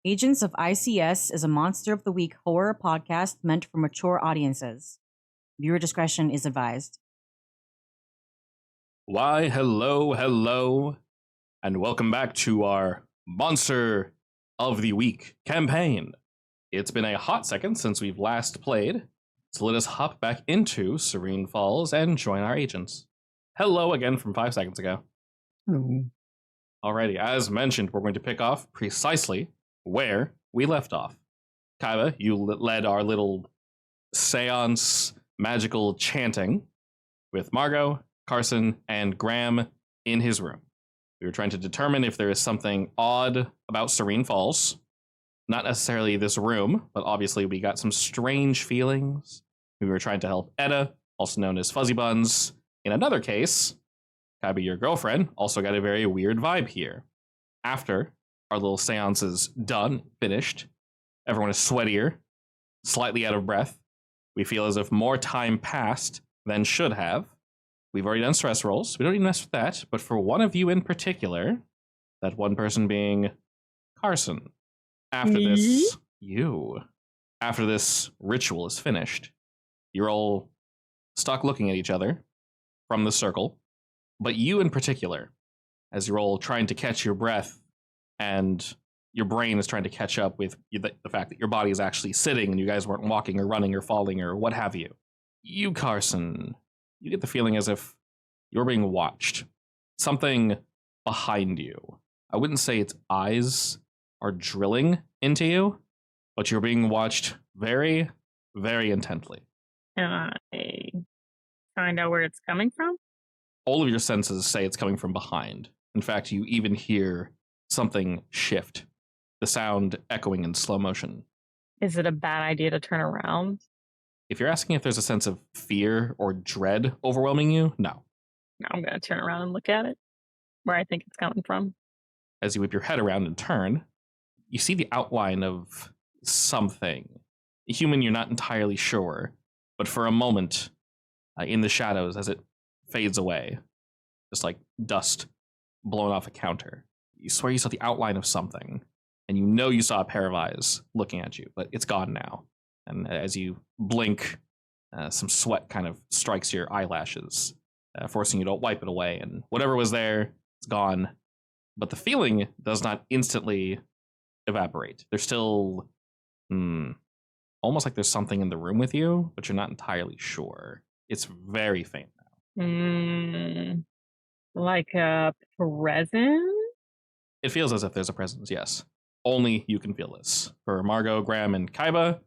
Agents of I.C.S. is a Monster of the Week horror podcast meant for mature audiences. Viewer discretion is advised. Why, hello, and welcome back to our Monster of the Week campaign. It's been a hot second since we've last played, so let us hop back into Serene Falls and join our agents. Hello again from 5 seconds ago. Hello. Alrighty, as mentioned, we're going to pick off precisely where we left off. Kaiba, you led our little seance magical chanting with Margot, Carson, and Graham in his room. We were trying to determine if there is something odd about Serene Falls. Not necessarily this room, but obviously we got some strange feelings. We were trying to help Etta, also known as Fuzzy Buns. In another case, Kaiba, your girlfriend, also got a very weird vibe here. After our little seance is done, finished, everyone is sweatier, slightly out of breath. We feel as if more time passed than should have. We've already done stress rolls. We don't need to mess with that. But for one of you in particular, that one person being Carson, after this ritual is finished, you're all stuck looking at each other from the circle. But you in particular, as you're all trying to catch your breath and your brain is trying to catch up with the fact that your body is actually sitting and you guys weren't walking or running or falling or what have you. You, Carson, you get the feeling as if you're being watched. Something behind you. I wouldn't say its eyes are drilling into you, but you're being watched very, very intently. Can I find out where it's coming from? All of your senses say it's coming from behind. In fact, you even hear something shift, the sound echoing in slow motion. Is it a bad idea to turn around? If you're asking if there's a sense of fear or dread overwhelming you, no. No, I'm going to turn around and look at it, where I think it's coming from. As you whip your head around and turn, you see the outline of something. A human, you're not entirely sure, but for a moment, in the shadows as it fades away, just like dust blown off a counter. You swear you saw the outline of something, and you know you saw a pair of eyes looking at you, but it's gone now. And as you blink, some sweat kind of strikes your eyelashes, forcing you to wipe it away, and whatever was there, it's gone. But the feeling does not instantly evaporate. There's still almost like there's something in the room with you, but you're not entirely sure. It's very faint now. Like a presence? It feels as if there's a presence, yes. Only you can feel this. For Margot, Graham, and Kaiba,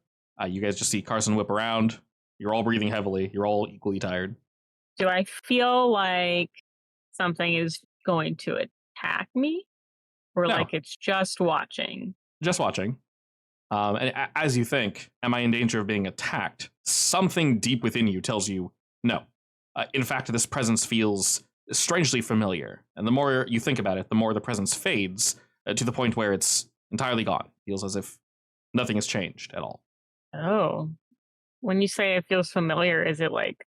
you guys just see Carson whip around. You're all breathing heavily. You're all equally tired. Do I feel like something is going to attack me? Or No. like it's just watching? Just watching. And as you think, am I in danger of being attacked? Something deep within you tells you no. In fact, this presence feels strangely familiar. And the more you think about it, the more the presence fades to the point where it's entirely gone. Feels as if nothing has changed at all. Oh. When you say it feels familiar, is it like,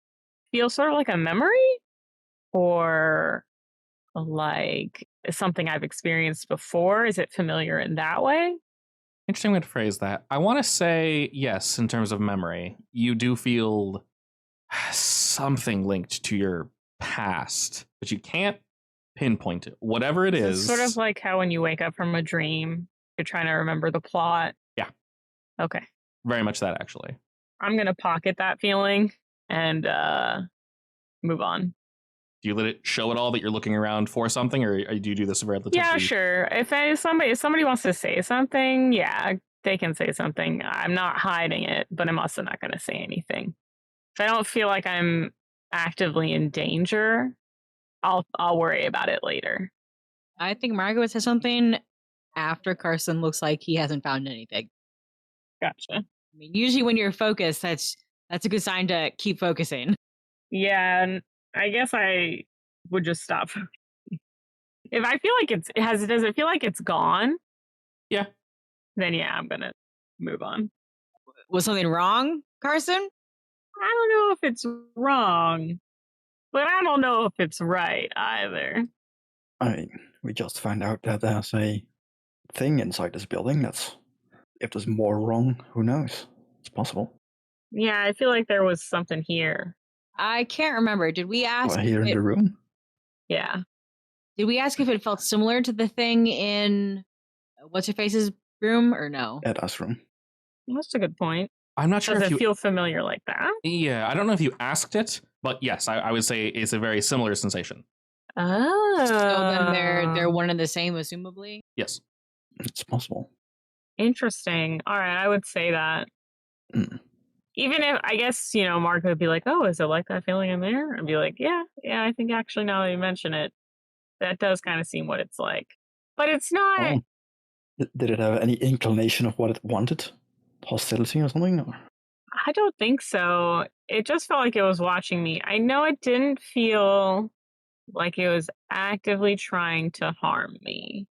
feels sort of like a memory? Or like something I've experienced before? Is it familiar in that way? Interesting way to phrase that. I want to say yes, in terms of memory. You do feel something linked to your past, but you can't pinpoint it. Whatever it is. It's sort of like how when you wake up from a dream, you're trying to remember the plot. Yeah. Okay. Very much that, actually. I'm going to pocket that feeling and move on. Do you let it show at all that you're looking around for something, or do you do this relatively? Yeah, sure. If somebody wants to say something, yeah, they can say something. I'm not hiding it, but I'm also not going to say anything. If I don't feel like I'm actively in danger, I'll worry about it later. I think Margot would say something after Carson looks like he hasn't found anything. Gotcha. I mean, usually when you're focused, that's a good sign to keep focusing. Yeah, and I guess I would just stop. If I feel like does it feel like it's gone? Yeah. Then yeah, I'm gonna move on. Was something wrong, Carson? I don't know if it's wrong, but I don't know if it's right either. We just find out that there's a thing inside this building. If there's more wrong, who knows? It's possible. Yeah, I feel like there was something here. I can't remember. Did we ask? Here in the room? Yeah. Did we ask if it felt similar to the thing in what's her face's room or no? At us room. That's a good point. I'm not sure Does if it you. feel familiar like that? Yeah, I don't know if you asked it, but yes, I would say it's a very similar sensation. Oh. So then they're one and the same, assumably. Yes. It's possible. Interesting. All right, I would say that. Mm. Even if, I guess, Mark would be like, oh, is it like that feeling in there? And be like, yeah, I think actually now that you mention it, that does kind of seem what it's like. But it's not. Oh. Did it have any inclination of what it wanted? Hostility or something? Or? I don't think so. It just felt like it was watching me. I know it didn't feel like it was actively trying to harm me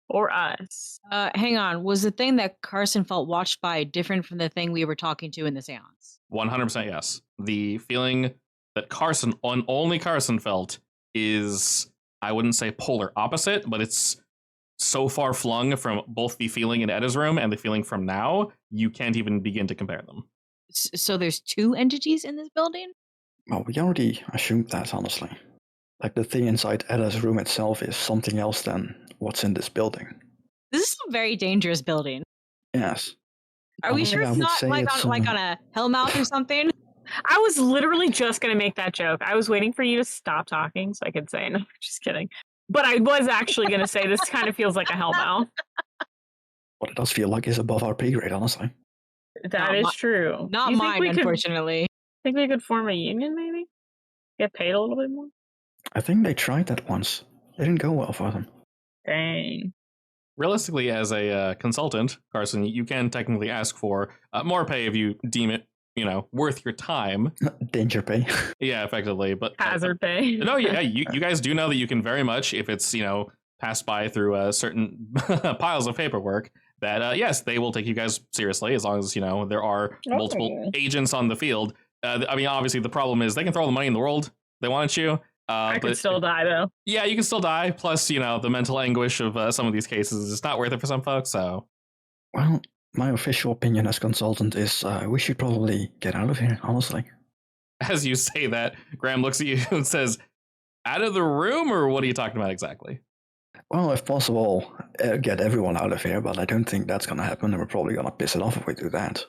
or us. Hang on. Was the thing that Carson felt watched by different from the thing we were talking to in the seance? 100% yes. The feeling that only Carson felt is, I wouldn't say polar opposite, but it's so far flung from both the feeling in Edda's room and the feeling from now, you can't even begin to compare them. So there's two entities in this building? Well, we already assumed that, honestly. Like the thing inside Edda's room itself is something else than what's in this building. This is a very dangerous building. Yes. Are we sure it's not like on a hellmouth or something? I was literally just going to make that joke. I was waiting for you to stop talking so I could say, no, just kidding. But I was actually going to say this kind of feels like a hellmouth. What it does feel like is above our pay grade, honestly. That is true. Not mine, unfortunately. Think we could form a union, maybe? Get paid a little bit more? I think they tried that once. It didn't go well for them. Dang. Realistically, as a consultant, Carson, you can technically ask for more pay if you deem it, worth your time. Danger pay. Yeah, effectively. But hazard pay. No, yeah, you guys do know that you can very much, if it's, passed by through certain piles of paperwork, that, yes, they will take you guys seriously as long as, there are multiple agents on the field. I mean, obviously, the problem is they can throw all the money in the world. They want you. I could still die, though. Yeah, you can still die. Plus, the mental anguish of some of these cases is not worth it for some folks, so. Well, my official opinion as consultant is we should probably get out of here, honestly. As you say that, Graham looks at you and says, out of the room, or what are you talking about exactly? Well, if possible, get everyone out of here, but I don't think that's going to happen, and we're probably going to piss it off if we do that.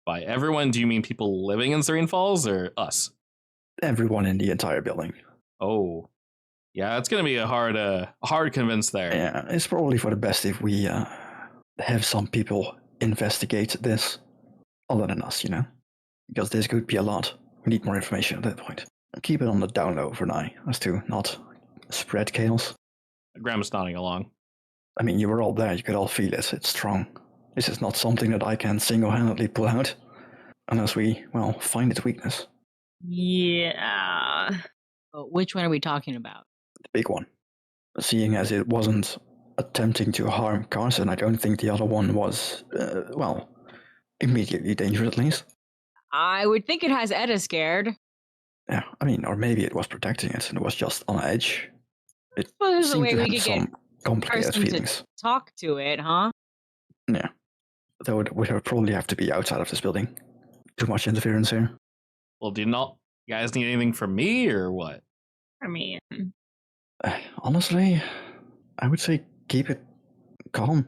By everyone, do you mean people living in Serene Falls, or us? Everyone in the entire building. Oh. Yeah, it's going to be a hard convince there. Yeah, it's probably for the best if we have some people investigate this, other than us, because this could be a lot. We need more information at that point. Keep it on the down low for now, as to not spread chaos. Graham's nodding along. I mean, you were all there, you could all feel it, it's strong. This is not something that I can single-handedly pull out, unless we, find its weakness. Yeah. Which one are we talking about? The big one. Seeing as it wasn't attempting to harm Carson, I don't think the other one was, immediately dangerous at least. I would think it has Edda scared. Yeah, I mean, or maybe it was protecting it and it was just on edge. It there's a way seemed to we have could get some complicated Carson feelings. to talk to it, huh? Yeah. Though it would probably have to be outside of this building. Too much interference here. Well, you guys need anything from me, or what? I mean, honestly, I would say keep it calm.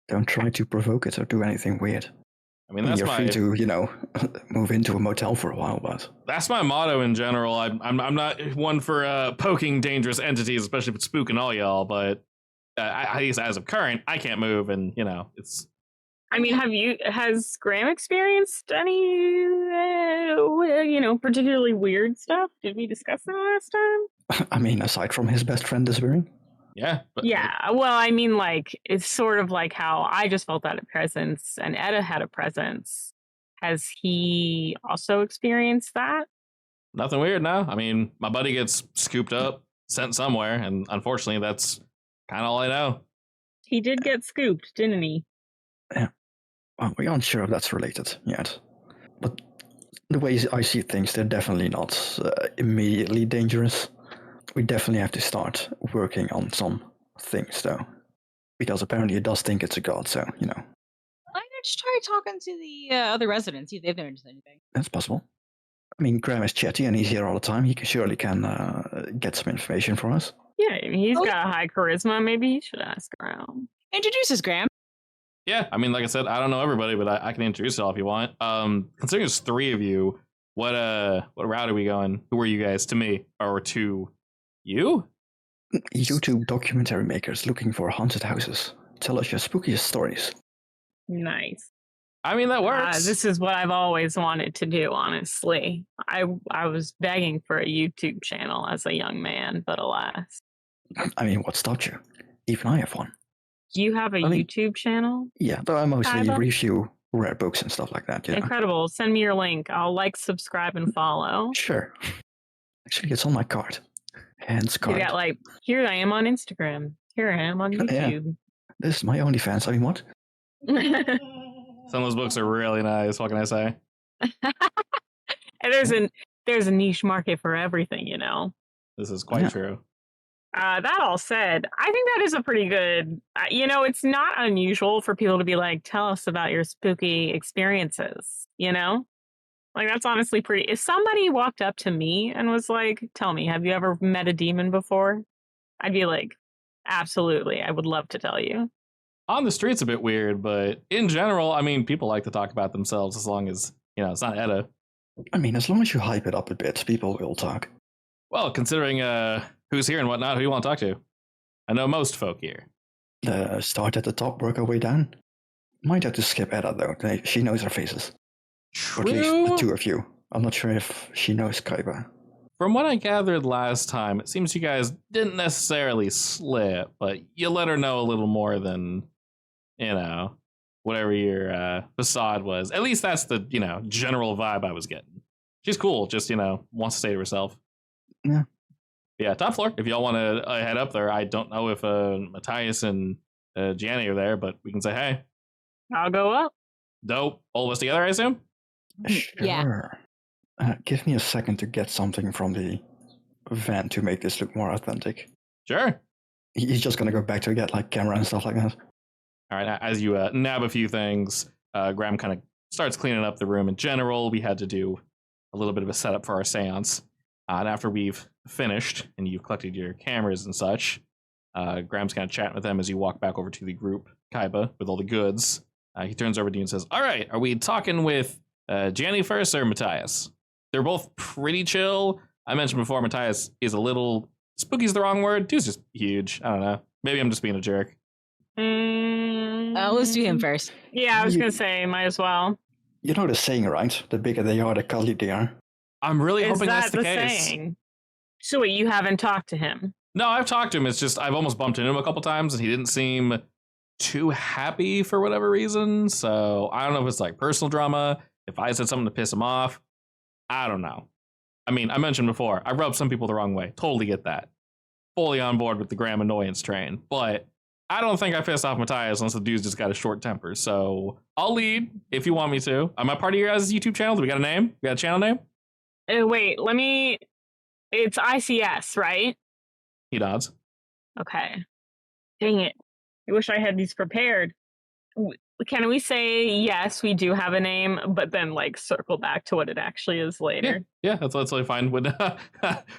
Don't try to provoke it or do anything weird. I mean, that's you're free to, move into a motel for a while, but that's my motto in general. I'm not one for poking dangerous entities, especially if it's spooking all y'all. But at least as of current, I can't move, and it's. I mean, has Graham experienced any, particularly weird stuff? Did we discuss that last time? I mean, aside from his best friend disappearing. Yeah. Yeah. Well, I mean, like, it's sort of like how I just felt that a presence and Edda had a presence. Has he also experienced that? Nothing weird, no. I mean, my buddy gets scooped up, sent somewhere, and unfortunately, that's kind of all I know. He did get scooped, didn't he? Yeah. Well, we aren't sure if that's related yet. But the way I see things, they're definitely not immediately dangerous. We definitely have to start working on some things, though. Because apparently it does think it's a god, so, you know, I just try talking to the other residents, see if they've noticed anything. that's possible. I mean, Graham is chatty and he's here all the time. He surely can get some information for us. Yeah, I mean, he's Oh, got high charisma. Maybe he should ask around. Introduce us, Graham. Yeah, I mean, like I said, I don't know everybody, but I can introduce y'all if you want. Considering there's 3 of you, what route are we going? Who are you guys to me or to you? YouTube documentary makers looking for haunted houses. Tell us your spookiest stories. Nice. I mean, that works. This is what I've always wanted to do, honestly. I was begging for a YouTube channel as a young man, but alas. I mean, what stopped you? Even I have one. You have a YouTube channel? Yeah, though I mostly Kaiba? review rare books and stuff like that. You know? Incredible. Send me your link. I'll like, subscribe, and follow. Sure. Actually, it's on my card. Hands You card. got like, here I am on Instagram. Here I am on Yeah. YouTube. This is my OnlyFans. I mean, what? Some of those books are really nice. What can I say? And there's a niche market for everything, you know. This is quite true. That all said, I think that is a pretty good, it's not unusual for people to be like, tell us about your spooky experiences, you know? Like, that's honestly pretty. If somebody walked up to me and was like, tell me, have you ever met a demon before? I'd be like, absolutely. I would love to tell you. On the street's a bit weird, but in general, I mean, people like to talk about themselves as long as, it's not Edda. I mean, as long as you hype it up a bit, people will talk. Well, considering who's here and whatnot, who you want to talk to? I know most folk here. Start at the top, work our way down. Might have to skip Edda, though. She knows our faces. Or at least the 2 of you. I'm not sure if she knows Kaiba. From what I gathered last time, it seems you guys didn't necessarily slip, but you let her know a little more than, whatever your facade was. At least that's the, general vibe I was getting. She's cool, just, wants to stay to herself. Yeah. Yeah, top floor. If y'all want to head up there, I don't know if Matthias and Gianni are there, but we can say hey. I'll go up. Dope. All of us together, I assume? Sure. Yeah. Give me a second to get something from the van to make this look more authentic. Sure. He's just gonna go back to get like camera and stuff like that. All right, as you nab a few things, Graham kind of starts cleaning up the room in general. We had to do a little bit of a setup for our seance. And after we've finished and you've collected your cameras and such, Graham's kind of chatting with them as you walk back over to the group, Kaiba, with all the goods. He turns over to you and says, all right, are we talking with Gianni first or Matthias? They're both pretty chill. I mentioned before, Matthias is a little, spooky's the wrong word. Dude's just huge. I don't know. Maybe I'm just being a jerk. Let's do him first. Yeah, I was going to say, might as well. You know the saying, right? The bigger they are, the cuddlier they are. I'm really Is hoping that that's the case. saying? So wait, you haven't talked to him? No, I've talked to him. It's just I've almost bumped into him a couple times and he didn't seem too happy for whatever reason. So I don't know if it's like personal drama, if I said something to piss him off. I don't know. I mean, I mentioned before, I rub some people the wrong way. Totally get that. Fully on board with the Graham annoyance train. But I don't think I pissed off Matthias unless the dude's just got a short temper. So I'll lead if you want me to. Am I part of your guys' YouTube channel? Do we got a name? We got a channel name? Wait, it's I.C.S, right? He nods. Okay. Dang it. I wish I had these prepared. Can we say, yes, we do have a name, but then like circle back to what it actually is later? Yeah, that's totally fine. When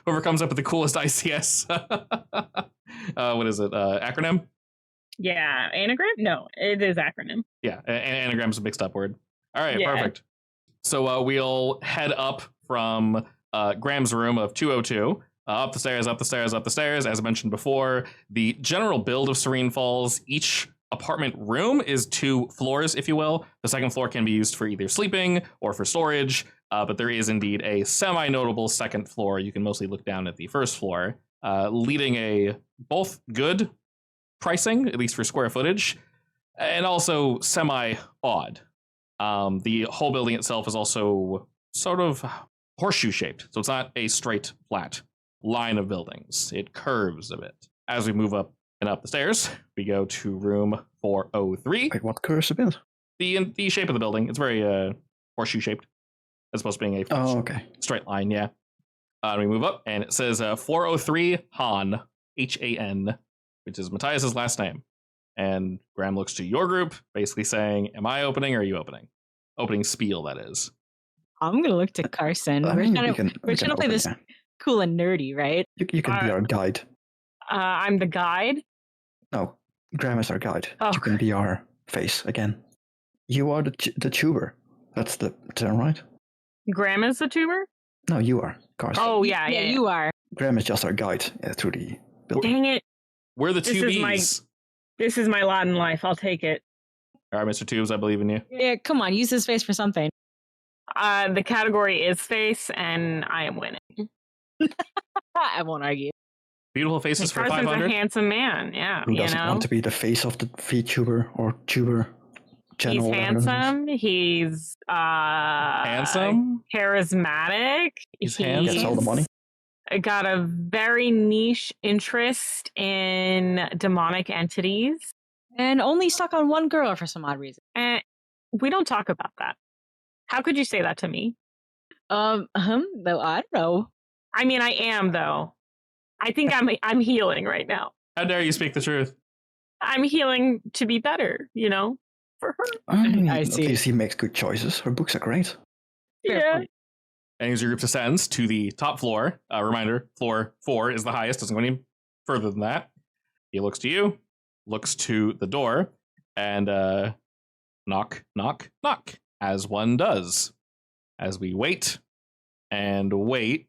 whoever comes up with the coolest I.C.S. What is it? Acronym? Yeah, anagram? No, it is acronym. Yeah, anagram's a mixed up word. All right, Yeah. perfect. So we'll head up from Graham's room of 202, up the stairs, up the stairs, up the stairs. As I mentioned before, the general build of Serene Falls, each apartment room is 2 floors, if you will. The second floor can be used for either sleeping or for storage, but there is indeed a semi-notable second floor. You can mostly look down at the first floor, leading a both good pricing, at least for square footage, and also semi-odd. The whole building itself is also sort of horseshoe shaped, so it's not a straight, flat line of buildings. It curves a bit. As we move up and up the stairs, we go to room 403. Wait, what curves a bit? The shape of the building, it's very horseshoe shaped, as opposed to being a straight line, yeah. We move up, and it says 403 Han, H-A-N, which is Matthias's last name. And Graham looks to your group, basically saying, am I opening or are you opening? Opening spiel, that is. I'm gonna look to Carson. I We're mean, trying we can to play open, this yeah. cool and nerdy, right? You can be our guide. I'm the guide. No, Graham is our guide. Oh. You can be our face again. You are the tuber. That's the term, right? Graham is the tuber? No, you are, Carson. Oh, yeah. You are. Graham is just our guide through the building. Dang it. We're the This two is my- Bs. This is my lot in life. I'll take it. All right, Mr. Tubes, I believe in you. Yeah, come on, use this face for something. The category is face, and I am winning. I won't argue. Beautiful faces for Carson's 500. a handsome man. Yeah, Who doesn't want to be the face of the VTuber or tuber channel? He's whatever it is? handsome. He's Handsome? charismatic. He's Gets all the money. Got a very niche interest in demonic entities. And only stuck on one girl for some odd reason. And we don't talk about that. How could you say that to me? Though I don't know. I mean, I am though. I think I'm healing right now. How dare you speak the truth? I'm healing to be better, for her. I mean, I at see. least he makes good choices. Her books are great. Fair Yeah. point. And as your group descends to the top floor, reminder, floor 4 is the highest, doesn't go any further than that. He looks to you, looks to the door, and knock, knock, knock, as one does. As we wait and wait,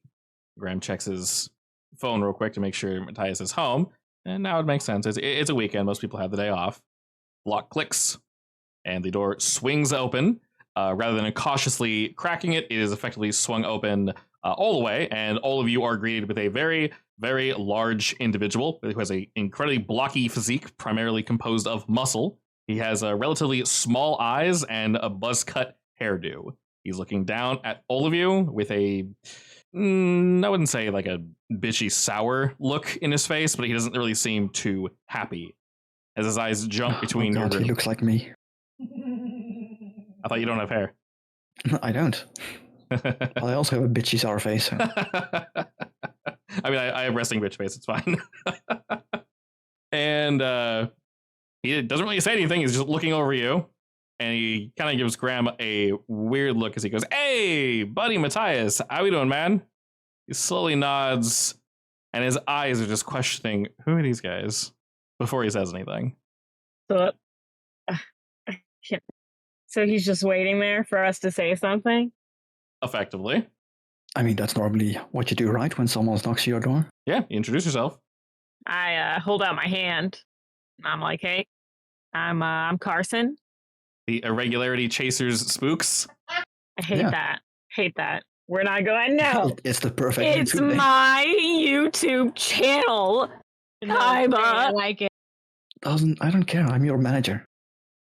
Graham checks his phone real quick to make sure Matthias is home. And now it makes sense. It's a weekend. Most people have the day off. Lock clicks, and the door swings open. Rather than cautiously cracking it, it is effectively swung open all the way, and all of you are greeted with a very, very large individual who has an incredibly blocky physique, primarily composed of muscle. He has relatively small eyes and a buzz cut hairdo. He's looking down at all of you with a, I wouldn't say like a bitchy sour look in his face, but he doesn't really seem too happy as his eyes jump between Oh your God, he group. looks like me. I thought you don't have hair. I don't. I also have a bitchy sour face. So. I mean, I have resting bitch face. It's fine. And he doesn't really say anything. He's just looking over you. And he kind of gives Graham a weird look as he goes, "Hey, buddy Matthias, how we doing, man?" He slowly nods, and his eyes are just questioning, who are these guys? Before he says anything. So he's just waiting there for us to say something? Effectively. I mean, that's normally what you do, right? When someone knocks at your door. Yeah, you introduce yourself. I hold out my hand. I'm like, hey, I'm Carson. The irregularity chasers spooks. I hate Yeah. that. Hate that. We're not going, no. It's the perfect. It's YouTube name. my YouTube channel. Hi, I Ma. like it. I don't care. I'm your manager.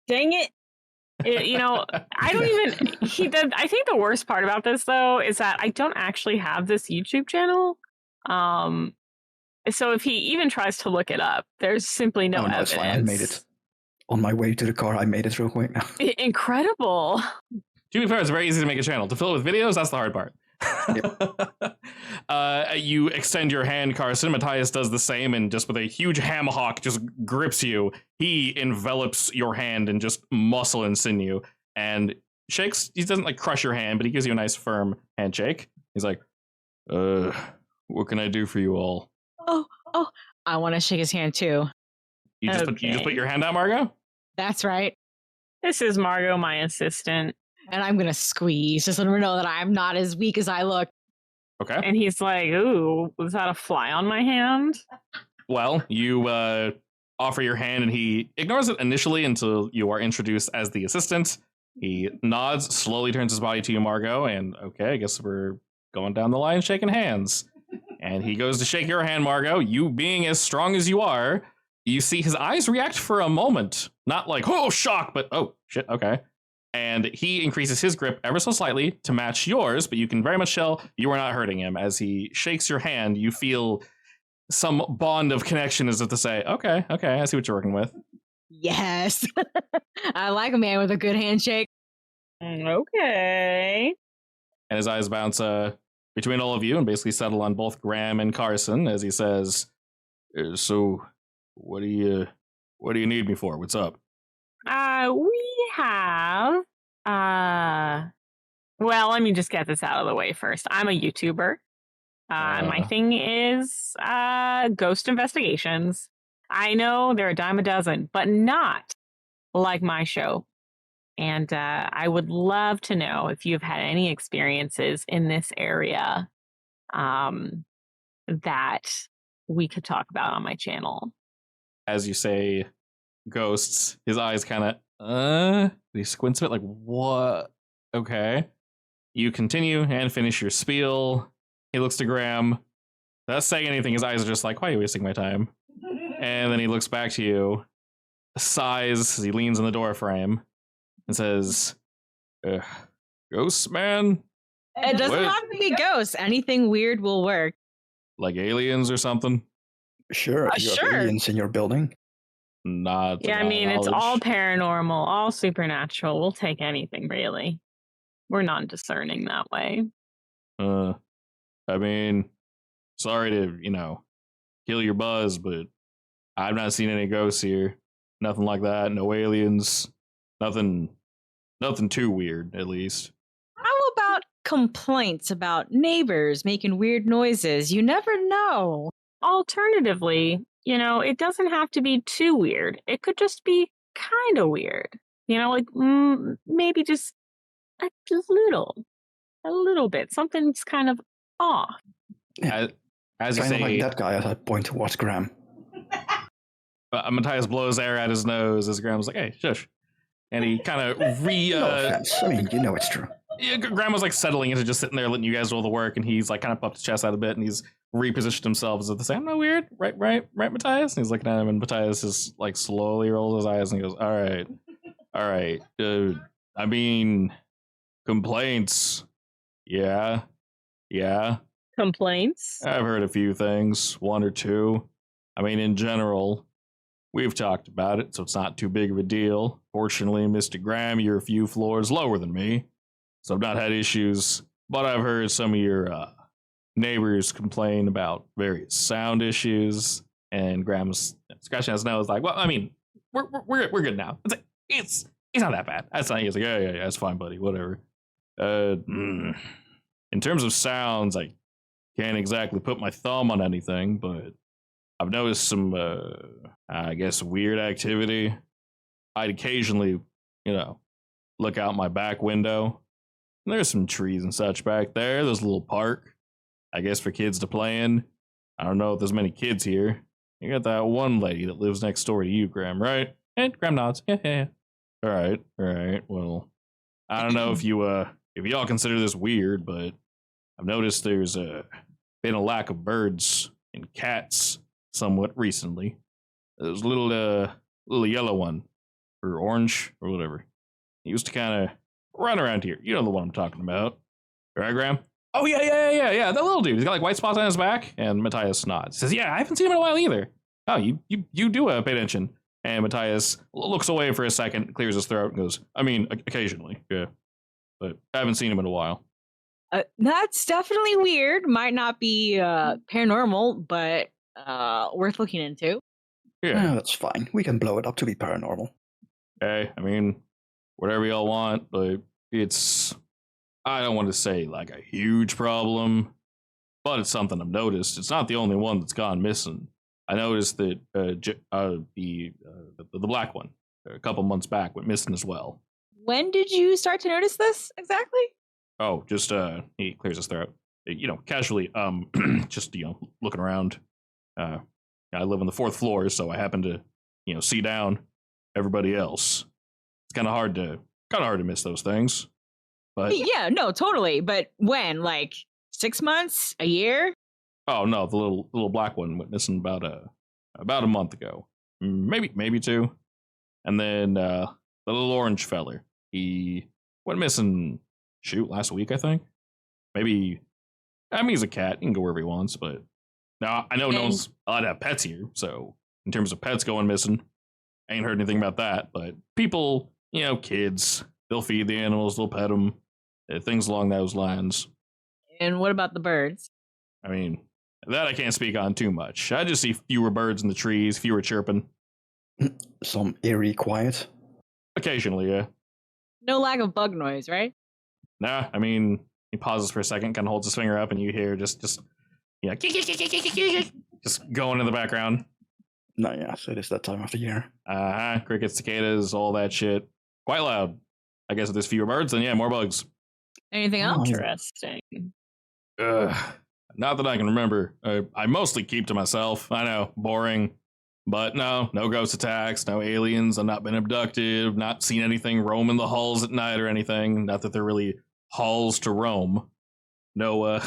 Dang it. I don't even I think the worst part about this though is that I don't actually have this YouTube channel. So if he even tries to look it up, there's simply no It's evidence. fine. I made it. On my way to the car, I made it real quick now. Incredible. To be fair, it's very easy to make a channel. To fill it with videos, that's the hard part. You extend your hand, Carson. Matthias does the same, and just with a huge ham hock, just grips you. He envelops your hand in just muscle and sinew, and shakes. He doesn't like crush your hand, but he gives you a nice firm handshake. He's like, what can I do for you all?" Oh, I want to shake his hand too. You just put Okay. your hand out, Margot? That's right. This is Margot, my assistant. And I'm gonna squeeze just let him know that I'm not as weak as I look. Okay. And he's like, ooh, was that a fly on my hand? Well, you offer your hand, and he ignores it initially until you are introduced as the assistant. He nods, slowly turns his body to you, Margot, and okay, I guess we're going down the line shaking hands. And he goes to shake your hand, Margot. You being as strong as you are, you see his eyes react for a moment. Not like, oh, shock, but oh, shit, okay. And he increases his grip ever so slightly to match yours, but you can very much tell you are not hurting him. As he shakes your hand, you feel some bond of connection as if to say, okay, I see what you're working with. Yes. I like a man with a good handshake. Okay. And his eyes bounce between all of you and basically settle on both Graham and Carson as he says, so what do you What do you need me for? What's up? We have well, let me just get this out of the way first. I'm a YouTuber. My thing is ghost investigations. I know they're a dime a dozen, but not like my show. And I would love to know if you've had any experiences in this area that we could talk about on my channel. As you say ghosts, his eyes kind of, he squints a bit like, what? Okay. You continue and finish your spiel. He looks to Graham. Not saying anything, his eyes are just like, why are you wasting my time? And then he looks back to you, sighs as he leans in the door frame, and says, ghosts, man? It doesn't have to be ghosts. Anything weird will work. Like aliens or something? Sure, if you have aliens in your building. Not. Yeah, I mean, it's all paranormal, all supernatural. We'll take anything, really. We're non-discerning that way. I mean, sorry to, kill your buzz, but I've not seen any ghosts here. Nothing like that. No aliens. Nothing too weird, at least. How about complaints about neighbors making weird noises? You never know. Alternatively, it doesn't have to be too weird. It could just be kind of weird. Like maybe just a little bit. Something's kind of off. Yeah. As you kind of say, like that guy at that point towards Graham. Matthias blows air at his nose as Graham's like, hey, shush. And he kind of No offense. I mean, it's true. Yeah, Graham was like settling into just sitting there letting you guys roll the work, and he's like kind of puffed his chest out a bit, and he's repositioned himself as if to say, I'm not weird, right, Matthias? And he's looking at him, and Matthias just like slowly rolls his eyes and he goes, all right, I mean, complaints. Yeah. Complaints? I've heard a few things, one or two. I mean, in general, we've talked about it, so it's not too big of a deal. Fortunately, Mr. Graham, you're a few floors lower than me, so I've not had issues. But I've heard some of your neighbors complain about various sound issues, and Graham's scratching his nose like, well, I mean, we're good now. It's not that bad. That's not. He's like, yeah, that's fine, buddy. Whatever. In terms of sounds, I can't exactly put my thumb on anything, but I've noticed some, I guess, weird activity. I'd occasionally, look out my back window. There's some trees and such back there. There's a little park, I guess, for kids to play in. I don't know if there's many kids here. You got that one lady that lives next door to you, Graham, right? And Graham nods. Yeah. All right. Well, I don't know if y'all consider this weird, but I've noticed there's been a lack of birds and cats somewhat recently. There's a little yellow one, or orange, or whatever. He used to kind of run around here. You know the one I'm talking about. Right, Graham? Oh, yeah. That little dude. He's got like white spots on his back. And Matthias nods. Says, yeah, I haven't seen him in a while either. Oh, you do pay attention. And Matthias looks away for a second, clears his throat, and goes, I mean, occasionally, yeah. But I haven't seen him in a while. That's definitely weird. Might not be paranormal, but worth looking into. Yeah, that's fine. We can blow it up to be paranormal. Hey, I mean, whatever y'all want, but it's, I don't want to say like a huge problem, but it's something I've noticed. It's not the only one that's gone missing. I noticed that the black one a couple months back went missing as well. When did you start to notice this exactly? Oh, just he clears his throat. Casually, just looking around. I live on the 4th floor, so I happen to see down everybody else. It's kind of hard to miss those things. But yeah, no, totally. But when, like 6 months, a year? Oh no, the little black one went missing about a month ago, maybe 2, and then the little orange feller, he went missing. Last week I think. Maybe. I mean, he's a cat. He can go wherever he wants, but now I know no one's allowed to have pets here. So in terms of pets going missing, I ain't heard anything about that. But people, kids, they'll feed the animals, they'll pet them, things along those lines. And what about the birds? I mean, that I can't speak on too much. I just see fewer birds in the trees, fewer chirping. Some eerie quiet. Occasionally, yeah. No lack of bug noise, right? Nah, I mean, he pauses for a second, kind of holds his finger up, and you hear just just going in the background. No, yeah, so it is that time of the year. Crickets, cicadas, all that shit. Quite loud. I guess if there's fewer birds, then yeah, more bugs. Anything Oh, else? Interesting. Not that I can remember. I mostly keep to myself. I know, boring. But no ghost attacks, no aliens. I've not been abducted, not seen anything roaming the halls at night or anything. Not that they're really halls to roam. No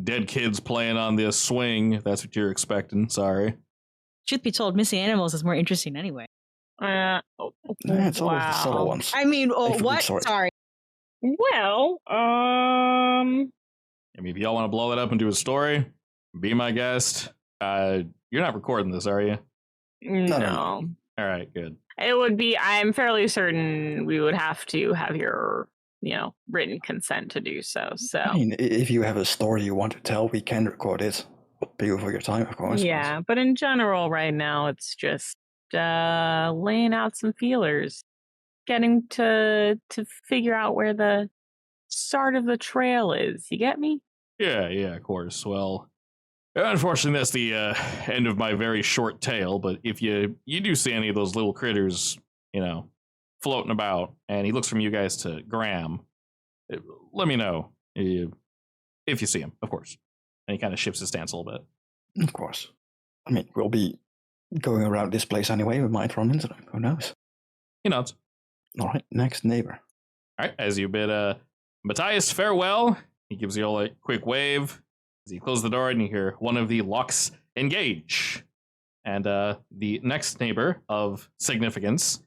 dead kids playing on the swing, if that's what you're expecting. Sorry. Truth be told, missing animals is more interesting anyway. Yeah, it's always the subtle ones. I mean, what? Sorry. Well, I mean, if y'all want to blow that up into a story, be my guest. You're not recording this, are you? no. All right, good. It would be, I'm fairly certain we would have to have your, written consent to do so. So, I mean, if you have a story you want to tell, we can record it. Pay you for your time, of course. yeah, but in general, right now, it's just laying out some feelers, getting to figure out where the start of the trail is. You get me? Yeah, of course. Well, unfortunately, that's the end of my very short tale. But if you do see any of those little critters, floating about, and he looks from you guys to Graham, let me know if you see him, of course. And he kind of shifts his stance a little bit. Of course. I mean, we'll be going around this place anyway. We might run into them. Who knows? He nods. All right, next neighbor. All right, as you bid Matthias farewell, he gives you all a quick wave. As you close the door and you hear one of the locks engage. And the next neighbor of significance,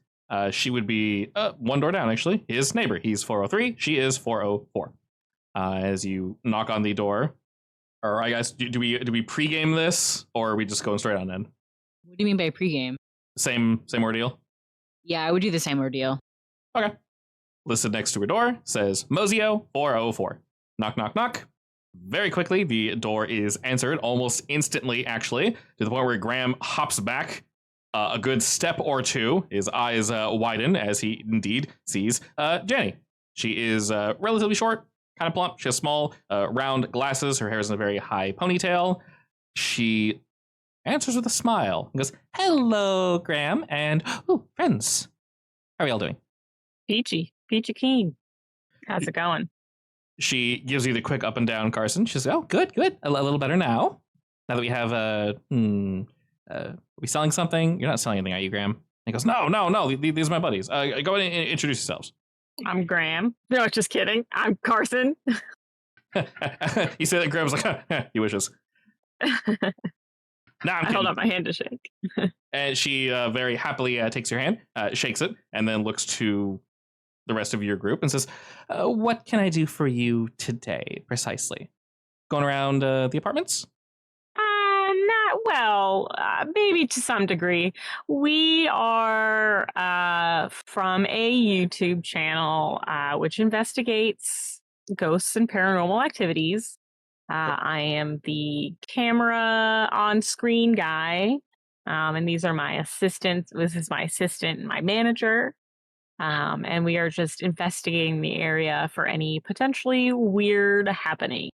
she would be one door down, actually. His neighbor. He's 403. She is 404. As you knock on the door, or I guess, do we pregame this, or are we just going straight on in? What do you mean by pregame? Same ordeal? Yeah, I would do the same ordeal. Okay. Listed next to her door says Mosio 404. Knock, knock, knock. Very quickly, the door is answered, almost instantly, actually, to the point where Graham hops back a good step or two. His eyes widen as he indeed sees Jenny. She is relatively short, kind of plump. She has small, round glasses. Her hair is in a very high ponytail. She answers with a smile and goes, "Hello, Graham, and friends. How are y'all doing?" Peachy keen. How's it going? She gives you the quick up and down, Carson. She says, "Oh, good. A little better now. Now that we have, are we selling something? You're not selling anything, are you, Graham?" And he goes, No. These are my buddies. Go ahead and introduce yourselves." I'm Graham. No, just kidding. I'm Carson. You say that Graham's like, he wishes. No, I'm I held up my hand to shake. And she very happily takes your hand, shakes it, and then looks to the rest of your group and says, "What can I do for you today, precisely? Going around the apartments?" Not well, maybe to some degree. We are from a YouTube channel which investigates ghosts and paranormal activities. I am the camera on-screen guy, and these are my assistants. This is my assistant and my manager. And we are just investigating the area for any potentially weird happenings.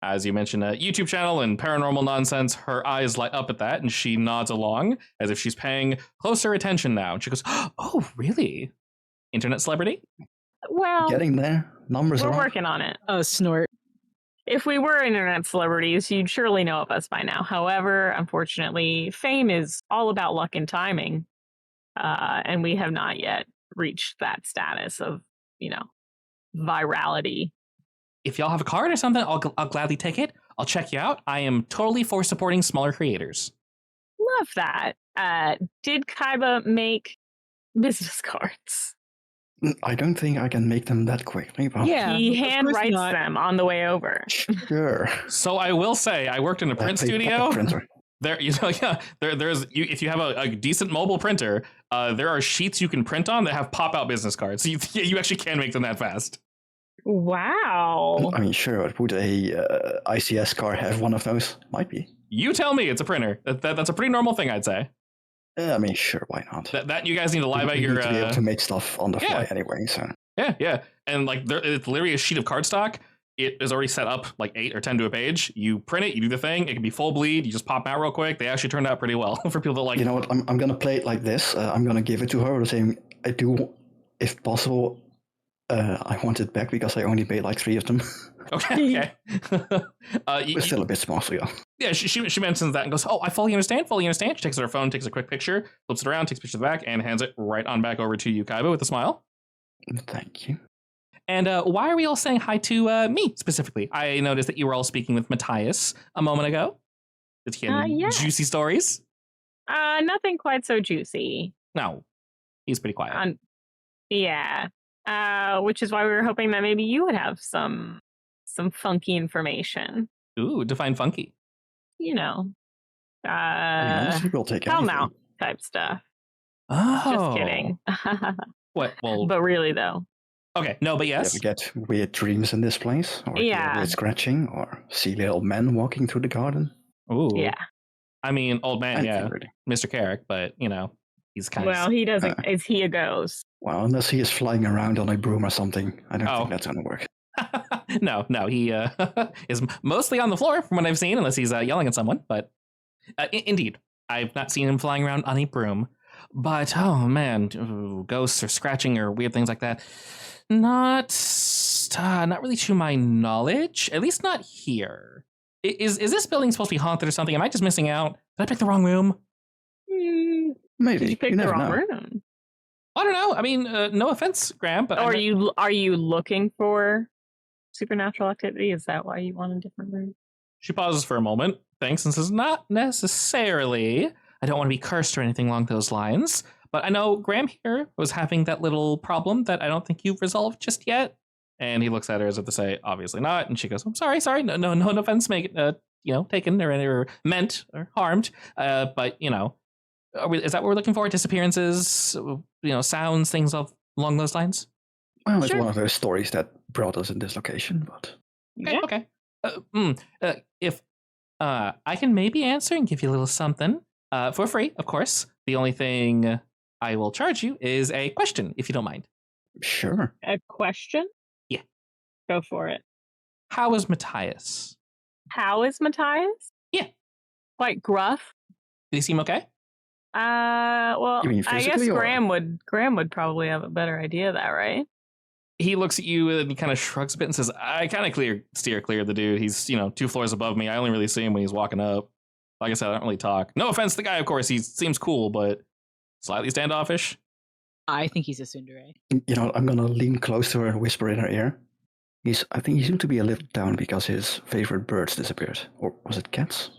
As you mentioned, a YouTube channel and paranormal nonsense, her eyes light up at that, and she nods along as if she's paying closer attention now. And she goes, "Oh, really? Internet celebrity?" Well, Getting there. Numbers we're are up. working on it. Oh, snort. If we were internet celebrities, you'd surely know of us by now. However, unfortunately, fame is all about luck and timing. And we have not yet reached that status of, virality. If y'all have a card or something, I'll gladly take it. I'll check you out. I am totally for supporting smaller creators. Love that. Did Kaiba make business cards? I don't think I can make them that quickly, but Yeah, He of course handwrites not. them on the way over. sure. So I will say, I worked in a print That's a studio. pocket printer. If you have a decent mobile printer, there are sheets you can print on that have pop-out business cards. So you actually can make them that fast. Wow. I mean, sure, but would a I.C.S. car have one of those? Might be. You tell me, it's a printer. That's a pretty normal thing, I'd say. I mean, sure, why not? That you guys need to lie about We your need to be able to make stuff on the fly anyway, so. Yeah. And like it's literally a sheet of cardstock. It is already set up like 8 or 10 to a page. You print it, you do the thing. It can be full bleed. You just pop out real quick. They actually turned out pretty well for people that like. You know what? I'm gonna play it like this. I'm gonna give it to her, saying I do, if possible. I want it back because I only made like 3 of them. Okay. We're still a bit small, so yeah. Yeah, she mentions that and goes, "Oh, I fully understand. She takes out her phone, takes a quick picture, flips it around, takes a picture of the back, and hands it right on back over to you, Kaiba, with a smile. Thank you. And why are we all saying hi to me specifically? I noticed that you were all speaking with Matthias a moment ago. Did he have any juicy stories? Nothing quite so juicy. No, he's pretty quiet. Yeah. Which is why we were hoping that maybe you would have some funky information. Ooh, define funky. You know, Honestly, we'll take Hell anything. no type stuff. Oh, Just kidding. What? Well, But really though. Okay, no, but yes. You ever get weird dreams in this place, or hear weird scratching, or see little men walking through the garden? Ooh, yeah. I mean, old man, Anything, yeah, really. Mr. Carrick, but you know, he's kind of. Well, he doesn't. Is he a ghost? Well, unless he is flying around on a broom or something, I don't think that's gonna work. No, he is mostly on the floor from what I've seen, unless he's yelling at someone. But indeed, I've not seen him flying around on a broom. But oh man, ghosts or scratching or weird things like that. Not really to my knowledge. At least not here. Is this building supposed to be haunted or something? Am I just missing out? Did I pick the wrong room? Maybe. Did you pick the never wrong know. room? I don't know. I mean, no offense, Graham, but Or are you looking for supernatural activity? Is that why you want a different room? She pauses for a moment, thinks, and says, "Not necessarily. I don't want to be cursed or anything along those lines. But I know Graham here was having that little problem that I don't think you've resolved just yet." And he looks at her as if to say, "Obviously not." And she goes, "I'm sorry. No offense, taken or meant or harmed. But you know, is that what we're looking for? Disappearances, sounds, things along those lines." Well, it's one of those stories that brought us in this location, but Okay. If I can maybe answer and give you a little something for free, of course. The only thing I will charge you is a question, if you don't mind. sure. A question? Yeah. Go for it. How is Matthias? How is Matthias? Yeah. Quite gruff. Did he seem okay? Well, You mean I guess physically, or- Graham would probably have a better idea of that, right? He looks at you and he kind of shrugs a bit and says, "I kind of steer clear of the dude. He's 2 floors above me. I only really see him when he's walking up. Like I said, I don't really talk. No offense to the guy, of course. He seems cool, but slightly standoffish." I think he's a tsundere. You know, I'm gonna lean close to her and whisper in her ear. I think he seemed to be a little down because his favorite birds disappeared. Or was it cats?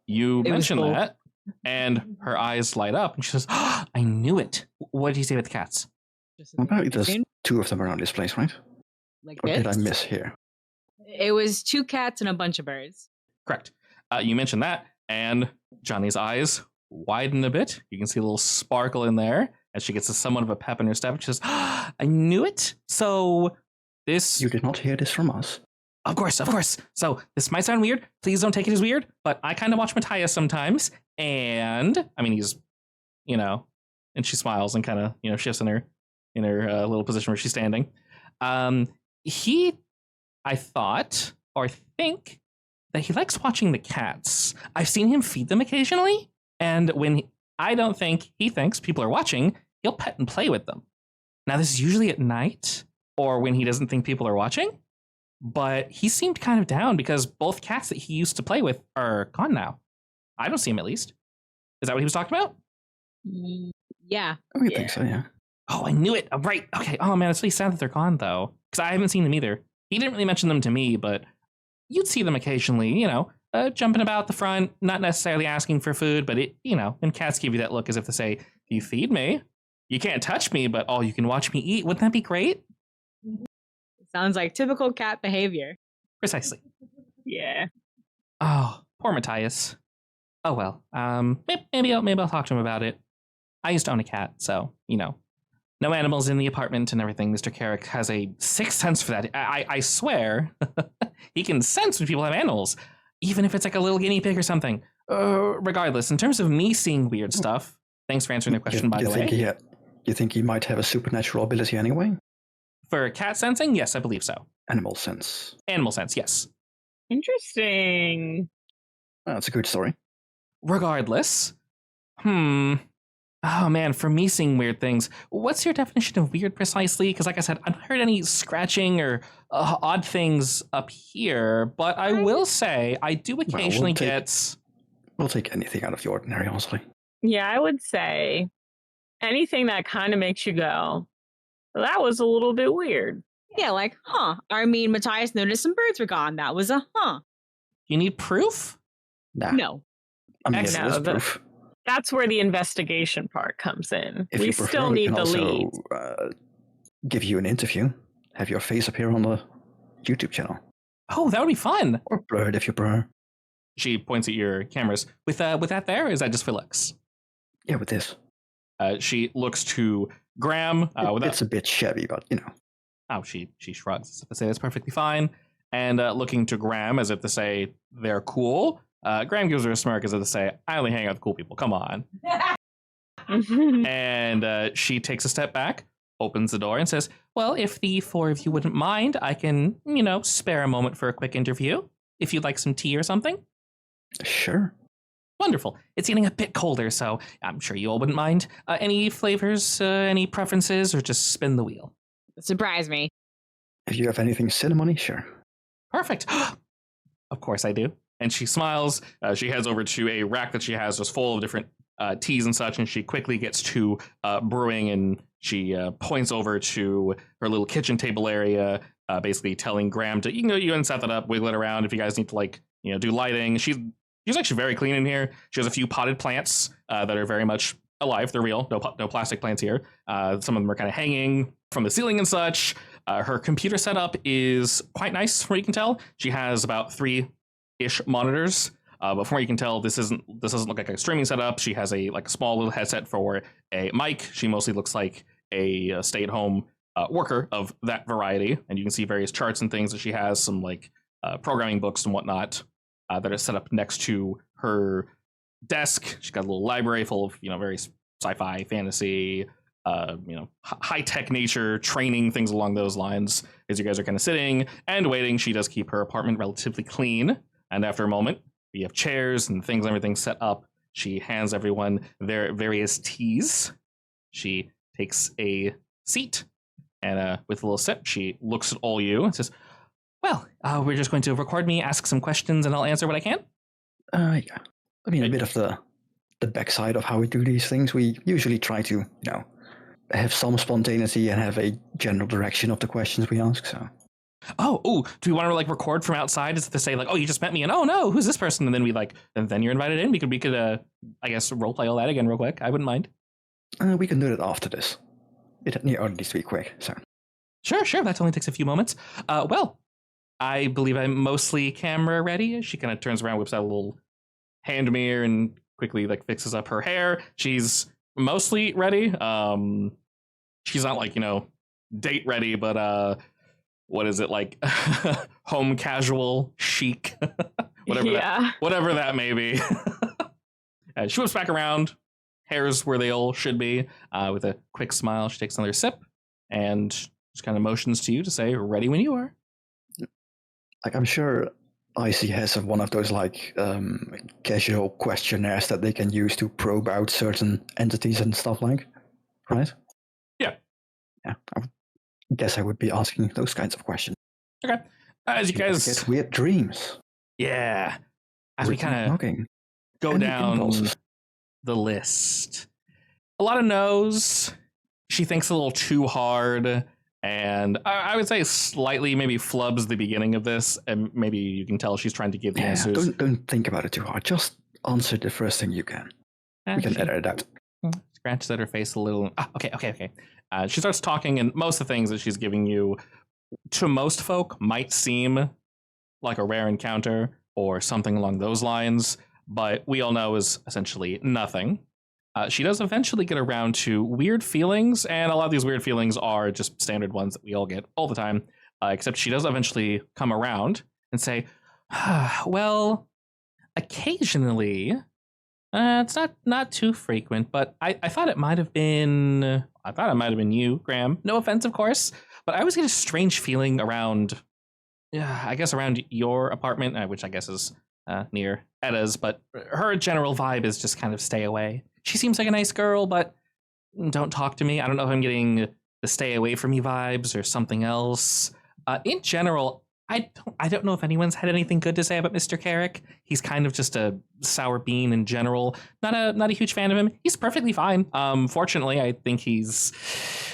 You It was mentioned cool. that, and her eyes light up, and she says, "Oh, I knew it. What did you say about the cats?" Just Well, apparently there's soon, 2 of them around this place, right? like Or did I this. miss here? It was 2 cats and a bunch of birds. Correct. You mentioned that, and Johnny's eyes widen a bit. You can see a little sparkle in there as she gets somewhat of a pep in her step. She says, "I knew it. So this, You did not hear this from us. of course. So this might sound weird. Please don't take it as weird. But I kind of watch Matthias sometimes, and I mean he's, and she smiles and kind of shifts in her little position where she's standing. I thought or think that he likes watching the cats. I've seen him feed them occasionally, and when I don't think he thinks people are watching, he'll pet and play with them. Now, this is usually at night or when he doesn't think people are watching, but he seemed kind of down because both cats that he used to play with are gone now. I don't see him, at least. Is that what he was talking about? Yeah. I think so, yeah. Oh, I knew it. Right. Okay. Oh, man, it's really sad that they're gone, though, because I haven't seen them either. He didn't really mention them to me, but you'd see them occasionally, jumping about the front, not necessarily asking for food, but and cats give you that look as if to say, "You feed me. You can't touch me, but you can watch me eat. Wouldn't that be great?" Sounds like typical cat behavior. Precisely. Yeah. Oh, poor Matthias. Oh well. Maybe I'll talk to him about it. I used to own a cat, so no animals in the apartment and everything. Mr. Carrick has a sixth sense for that. I swear, he can sense when people have animals, even if it's like a little guinea pig or something. Regardless, in terms of me seeing weird stuff, Thanks for answering the question, by the way. You think he might have a supernatural ability anyway? For cat sensing, yes, I believe so. Animal sense. Animal sense, yes. Interesting. That's a good story. Regardless, oh man, for me seeing weird things, what's your definition of weird precisely? Because like I said, I've not heard any scratching or odd things up here, but I will say I do occasionally get... We'll take anything out of the ordinary, honestly. Yeah, I would say anything that kind of makes you go, that was a little bit weird. Yeah, like, huh. I mean, Matthias noticed some birds were gone. That was a huh. You need proof? Nah. No. I mean, Excellent. it is proof. That's where the investigation part comes in. If we you prefer, still we need can the also, lead. Give you an interview. Have your face appear on the YouTube channel. Oh, that would be fun. Or blur it if you prefer. She points at your cameras. With that there, or is that just for looks? Yeah, with this. She looks to Graham. It's a bit shabby, but you know. Oh, she shrugs as if to say that's perfectly fine. And looking to Graham as if to say they're cool. Graham gives her a smirk as if to say, I only hang out with cool people. Come on. And she takes a step back, opens the door, and says, well, if the four of you wouldn't mind, I can, spare a moment for a quick interview. If you'd like some tea or something. Sure. Wonderful. It's getting a bit colder, so I'm sure you all wouldn't mind. Any flavors, any preferences, or just spin the wheel? Surprise me. If you have anything cinnamony, sure. Perfect. Of course I do. And she smiles. She heads over to a rack that she has just full of different teas and such, and she quickly gets to brewing, and she points over to her little kitchen table area, basically telling Graham to, you can set that up, wiggle it around if you guys need to, do lighting. She's actually very clean in here. She has a few potted plants that are very much alive. They're real. No plastic plants here. Some of them are kind of hanging from the ceiling and such. Her computer setup is quite nice, from what you can tell. She has about 3-ish monitors. But from what you can tell, this doesn't look like a streaming setup. She has a small little headset for a mic. She mostly looks like a stay-at-home worker of that variety. And you can see various charts and things that she has, some programming books and whatnot that are set up next to her desk. She's got a little library full of various sci-fi, fantasy, high-tech nature, training, things along those lines. As you guys are kind of sitting and waiting, she does keep her apartment relatively clean. And after a moment, we have chairs and things, everything set up. She hands everyone their various teas. She takes a seat, and with a little sip, she looks at all you and says, well, we're just going to record me, ask some questions, and I'll answer what I can. Yeah. I mean, a bit of the backside of how we do these things. We usually try to, have some spontaneity and have a general direction of the questions we ask, so. Oh, do we want to record from outside? Is it to say oh, you just met me, and oh no, who's this person? And then we and then you're invited in. We could I guess role play all that again real quick. I wouldn't mind. We can do that after this. It only needs to be quick, so. Sure. That only takes a few moments. Well, I believe I'm mostly camera ready. She kind of turns around, whips out a little hand mirror, and quickly fixes up her hair. She's mostly ready. She's not date ready, but what is it home casual chic, whatever that may be. And she whips back around, hair's where they all should be. With a quick smile, she takes another sip and just kind of motions to you to say, ready when you are. I'm sure I.C.S have one of those casual questionnaires that they can use to probe out certain entities and stuff right? Yeah. Yeah, I would guess I would be asking those kinds of questions. Okay. As you guys get weird dreams. Yeah. As we kind of go down the list. A lot of no's. She thinks a little too hard. And I would say slightly maybe flubs the beginning of this, and maybe you can tell she's trying to give the answers. Don't think about it too hard. Just answer the first thing you can. We can edit it out. Scratches at her face a little. Okay. She starts talking, and most of the things that she's giving you, to most folk, might seem like a rare encounter or something along those lines, but we all know is essentially nothing. She does eventually get around to weird feelings, and a lot of these weird feelings are just standard ones that we all get all the time, except she does eventually come around and say, well, occasionally It's not too frequent, but I thought it might have been. I thought it might have been you, Graham. No offense, of course, but I always get a strange feeling around. Yeah, I guess around your apartment, which I guess is near Edda's, but her general vibe is just kind of stay away. She seems like a nice girl, but don't talk to me. I don't know if I'm getting the stay away from me vibes or something else. In general, I don't know if anyone's had anything good to say about Mr. Carrick. He's kind of just a sour bean in general. Not a huge fan of him. He's perfectly fine. Fortunately, I think he's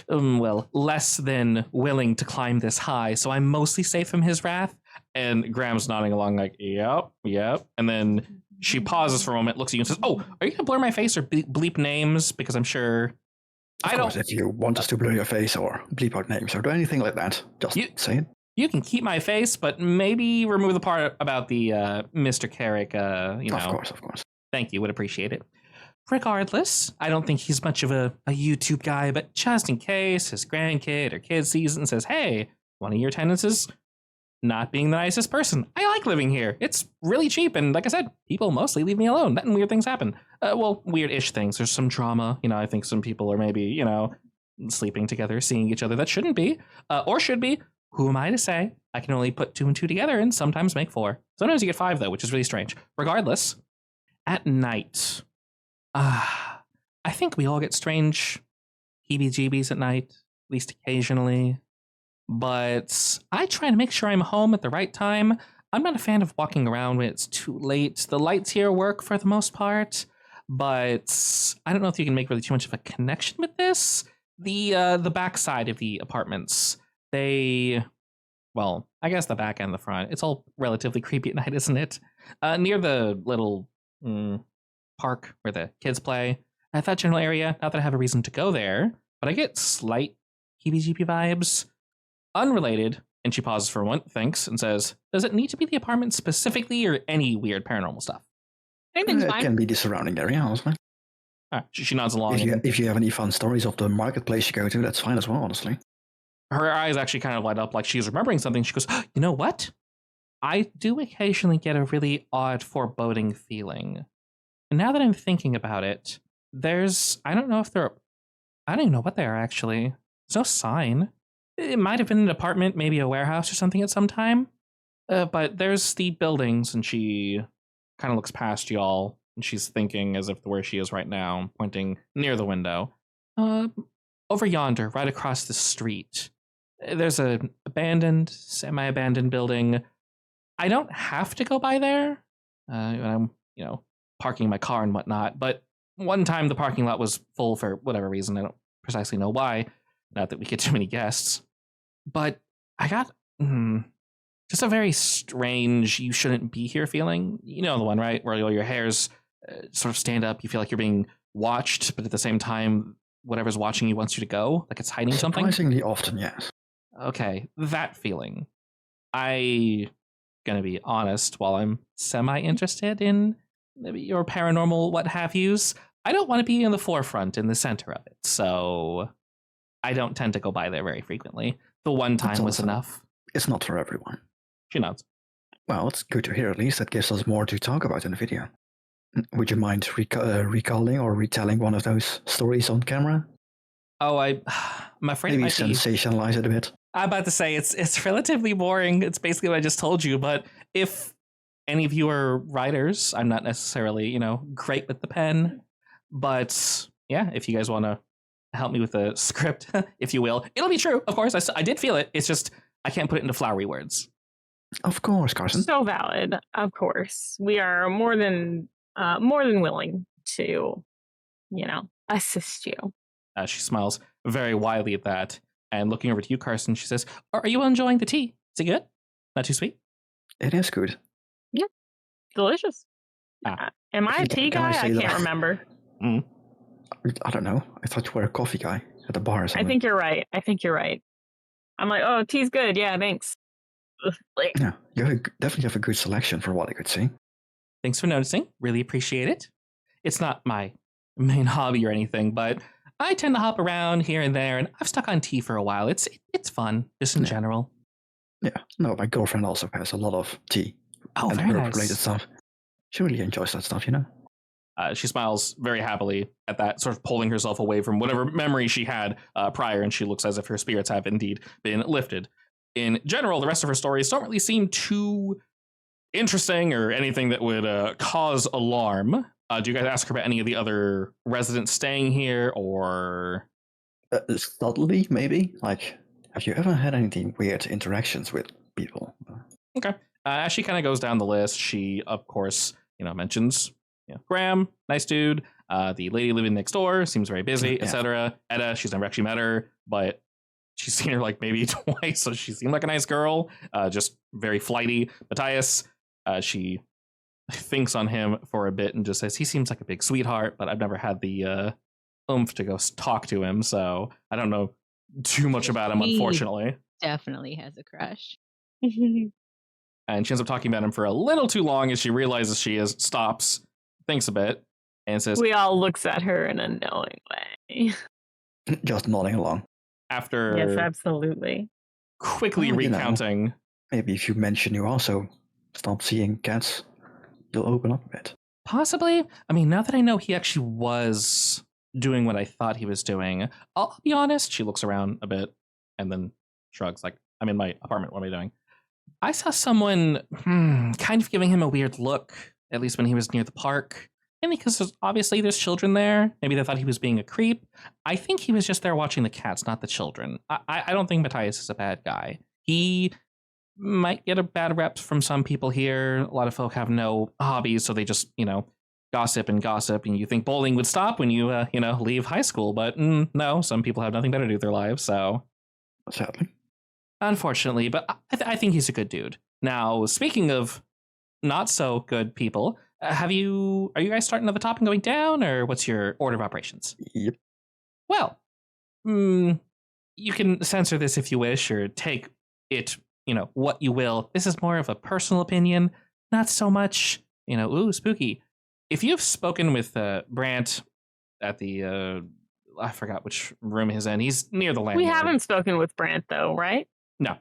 less than willing to climb this high, so I'm mostly safe from his wrath. And Graham's nodding along like, yep. And then she pauses for a moment, looks at you and says, "Oh, are you gonna blur my face or bleep names? Because I'm sure." Of course, if you want us to blur your face or bleep out names or do anything like that, just say it. You can keep my face, but maybe remove the part about the Mr. Carrick, Of course. Thank you, would appreciate it. Regardless, I don't think he's much of a YouTube guy, but just in case his grandkid or kid sees it and says, "Hey, one of your tenants is not being the nicest person. I like living here. It's really cheap, and like I said, people mostly leave me alone. Then weird things happen. Weird-ish things. There's some drama. I think some people are maybe, sleeping together, seeing each other that shouldn't be, or should be. Who am I to say? I can only put 2 and 2 together and sometimes make 4. Sometimes you get 5, though, which is really strange. Regardless, at night, I think we all get strange heebie-jeebies at night, at least occasionally. But I try to make sure I'm home at the right time. I'm not a fan of walking around when it's too late. The lights here work for the most part, but I don't know if you can make really too much of a connection with this. The back side of the apartments, I guess the back and the front, it's all relatively creepy at night, isn't it? Near the little park where the kids play, at that general area, not that I have a reason to go there, but I get slight heebie-jeebie vibes. Unrelated, and she pauses for a moment, thinks, and says, "Does it need to be the apartment specifically or any weird paranormal stuff?" Anything's It fine. can be the surrounding area, honestly. All right, she nods along. If you have any fun stories of the marketplace you go to, that's fine as well, honestly. Her eyes actually kind of light up like she's remembering something. She goes, "You know what? I do occasionally get a really odd foreboding feeling. And now that I'm thinking about it, I don't even know what they are actually. There's no sign. It might have been an apartment, maybe a warehouse or something at some time. But there's the buildings," and she kind of looks past y'all, and she's thinking as if where she is right now, pointing near the window. Over yonder, right across the street, there's an abandoned, semi-abandoned building. I don't have to go by there when I'm, parking my car and whatnot, but one time the parking lot was full for whatever reason. I don't precisely know why. Not that we get too many guests. But I got just a very strange, you shouldn't be here feeling. You know the one, right? Where all your hairs sort of stand up. You feel like you're being watched, but at the same time, whatever's watching you wants you to go. Like it's hiding something. Surprisingly often, yes. Okay, that feeling. I gonna be honest, while I'm semi-interested in maybe your paranormal what have yous, I don't want to be in the forefront, in the center of it. So I don't tend to go by there very frequently. The one time was enough. It's not for everyone. She nods. Well, it's good to hear at least. That gives us more to talk about in the video. Would you mind recalling or retelling one of those stories on camera? Oh, I'm afraid Maybe it might be. sensationalize it a bit. I'm about to say it's relatively boring. It's basically what I just told you. But if any of you are writers, I'm not necessarily, great with the pen. But yeah, if you guys want to help me with the script, if you will, it'll be true. Of course, I did feel it. It's just I can't put it into flowery words. Of course, Carson. So valid. Of course, we are more than willing to, assist you. She smiles very widely at that, and looking over to you, Carson, she says, "Are you enjoying the tea? Is it good? Not too sweet?" It is good. Yeah, delicious. Am I a tea Can I guy? say I that? can't remember. I don't know. I thought you were a coffee guy at the bar or something. I think you're right. I'm like, oh, tea's good. Yeah, thanks. Yeah, you definitely have a good selection for what I could see. Thanks for noticing. Really appreciate it. It's not my main hobby or anything, but I tend to hop around here and there, and I've stuck on tea for a while. It's fun, just in general. Yeah, no, my girlfriend also has a lot of tea Oh, and very herb-related nice. stuff. She really enjoys that stuff, She smiles very happily at that, sort of pulling herself away from whatever memory she had prior, and she looks as if her spirits have indeed been lifted. In general, the rest of her stories don't really seem too interesting or anything that would cause alarm. Do you guys ask her about any of the other residents staying here, or Subtly, maybe? Like, have you ever had any weird interactions with people? Okay. As she kind of goes down the list, she, of course, mentions Graham, nice dude. The lady living next door seems very busy, Yeah. etc. Edda, she's never actually met her, but she's seen her like maybe twice, so she seemed like a nice girl, just very flighty. Matthias, she thinks on him for a bit and just says he seems like a big sweetheart, but I've never had the oomph to go talk to him, so I don't know too much about him, He- unfortunately. Definitely has a crush. And she ends up talking about him for a little too long as she realizes stops, thinks a bit, and says, We all looks at her in a knowing way. Just nodding along. after Yes, absolutely. quickly Well, recounting, Maybe if you mention you also stop seeing cats, you'll open up a bit. possibly, I mean, now that I know he actually was doing what I thought he was doing, I'll be honest, she looks around a bit and then shrugs, like, I'm in my apartment, what am I doing? I saw someone kind of giving him a weird look, at least when he was near the park. Mainly because obviously there's children there. Maybe they thought he was being a creep. I think he was just there watching the cats, not the children. I don't think Matthias is a bad guy. He might get a bad rep from some people here. A lot of folk have no hobbies, so they just, gossip. And you think bowling would stop when you, leave high school. But no, some people have nothing better to do with their lives, so... Sadly. Unfortunately, but I think he's a good dude. Now, speaking of not so good people, are you guys starting at the top and going down, or what's your order of operations? Yep. Well, you can censor this if you wish, or take it, what you will. This is more of a personal opinion, not so much, ooh, spooky. If you've spoken with Brant at the, I forgot which room he's in. He's near the landlord. We haven't spoken with Brant though, right? No.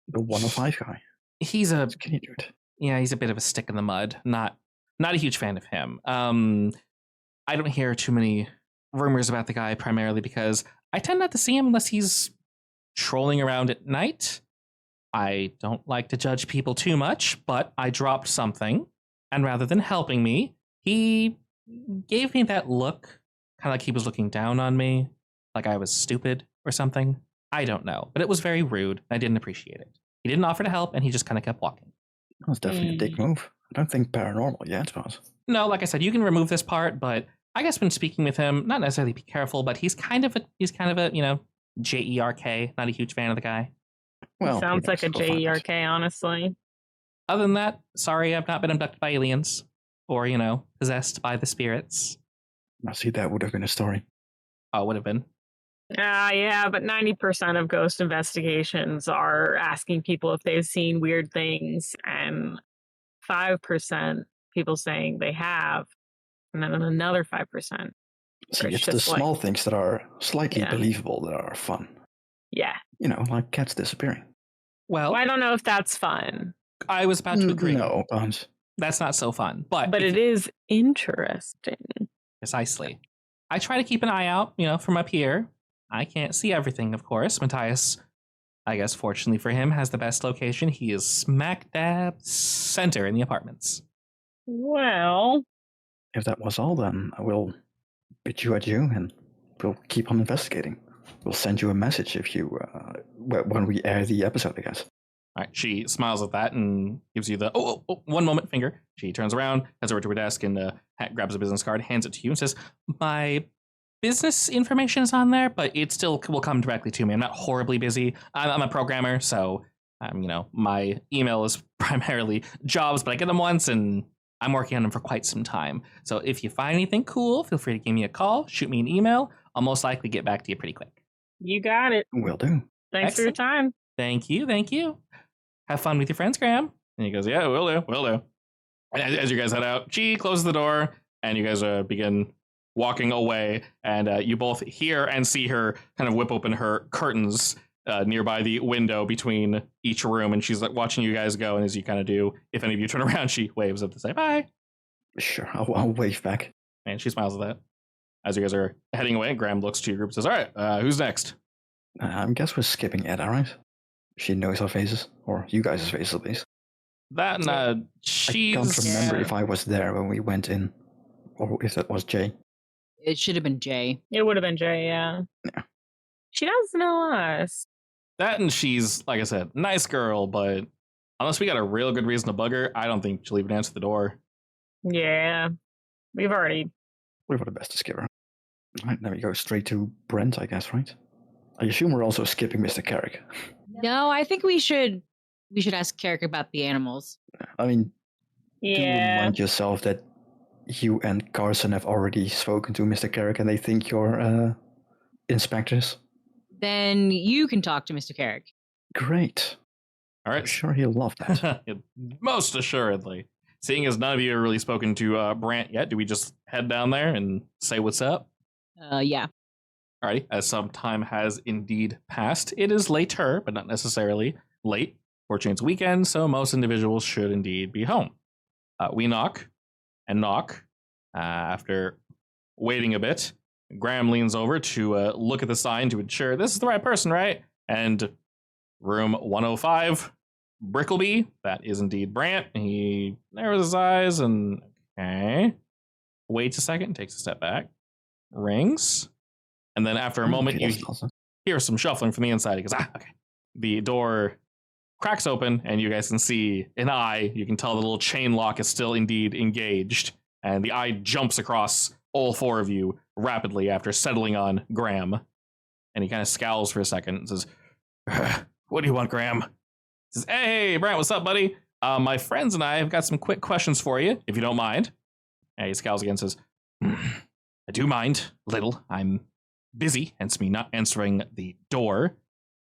The 105 guy. He's a Skinny dude. Yeah, he's a bit of a stick in the mud. Not a huge fan of him. I don't hear too many rumors about the guy, primarily because I tend not to see him unless he's trolling around at night. I don't like to judge people too much, but I dropped something, and rather than helping me, he gave me that look, kind of like he was looking down on me, like I was stupid or something. I don't know, but it was very rude. I didn't appreciate it. He didn't offer to help, and he just kind of kept walking. That was definitely a dick move. I don't think paranormal yet, but... No, like I said, you can remove this part, but I guess when speaking with him, not necessarily be careful, but he's kind of a, JERK, not a huge fan of the guy. Well, Sounds like a JERK, honestly. Other than that, sorry, I've not been abducted by aliens or, possessed by the spirits. I see that would have been a story. Oh, would have been. Yeah, but 90% of ghost investigations are asking people if they've seen weird things, and 5% people saying they have, and then another 5%. See, It's it's the just like- small things that are slightly Yeah. believable that are fun. Yeah. Like cats disappearing. Well, Well, I don't know if that's fun, I was about to agree. No, but That's not so fun. But it is interesting. Precisely. I try to keep an eye out, from up here. I can't see everything, of course. Matthias, I guess fortunately for him, has the best location. He is smack dab center in the apartments. Well, if that was all, then I will bid you adieu and we'll keep on investigating. We'll send you a message if you, when we air the episode, I guess. All right, she smiles at that and gives you the, one moment finger. She turns around, heads over to her desk, and grabs a business card, hands it to you, and says, my business information is on there, but it still will come directly to me. I'm not horribly busy. I'm a programmer, so, my email is primarily jobs, but I get them once, and I'm working on them for quite some time. So if you find anything cool, feel free to give me a call, shoot me an email. I'll most likely get back to you pretty quick. you got it. Will do. Thanks for your time. Thank you. Have fun with your friends, Graham. And he goes, yeah, will do. And as you guys head out, she closes the door, and you guys begin walking away, and you both hear and see her kind of whip open her curtains nearby the window between each room, and she's like watching you guys go, and as you kind of do, if any of you turn around, she waves up to say bye. Sure, I'll wave back. And she smiles at that. As you guys are heading away, Graham looks to your group and says, all right, who's next? I guess we're skipping Edda, right? She knows our faces, or you guys' faces at least. That and I can't remember if I was there when we went in, or if that was Jay. It should have been Jay. It would have been Jay, yeah. She does know us. That and she's, like I said, nice girl, but unless we got a real good reason to bug her, I don't think she'll even answer the door. Yeah. We've already... We were the best to skip her. Right, then we go straight to Brent, I guess, right? I assume we're also skipping Mr. Carrick. No, I think we should ask Carrick about the animals. I mean, do Yeah. remind yourself that you and Carson have already spoken to Mr. Carrick and they think you're inspectors. Then you can talk to Mr. Carrick. Great. All I'm right. sure he'll love that. Most assuredly. Seeing as none of you have really spoken to Brant yet, do we just head down there and say what's up? Yeah. Alrighty, as some time has indeed passed, it is later, but not necessarily late. Fortunately, it's weekend, so most individuals should indeed be home. We knock and knock. After waiting a bit, Graham leans over to look at the sign to ensure this is the right person, right? And room 105, Brickleby, that is indeed Brant. He narrows his eyes and, okay, waits a second, takes a step back, rings. And then after a moment, you hear some shuffling from the inside. He goes, okay. The door cracks open, and you guys can see an eye. You can tell the little chain lock is still indeed engaged. And the eye jumps across all four of you rapidly after settling on Graham. And he kind of scowls for a second and says, what do you want, Graham? He says, hey, Brant, what's up, buddy? My friends and I have got some quick questions for you, if you don't mind. And he scowls again and says, I do mind a little. I'm busy, hence me not answering the door.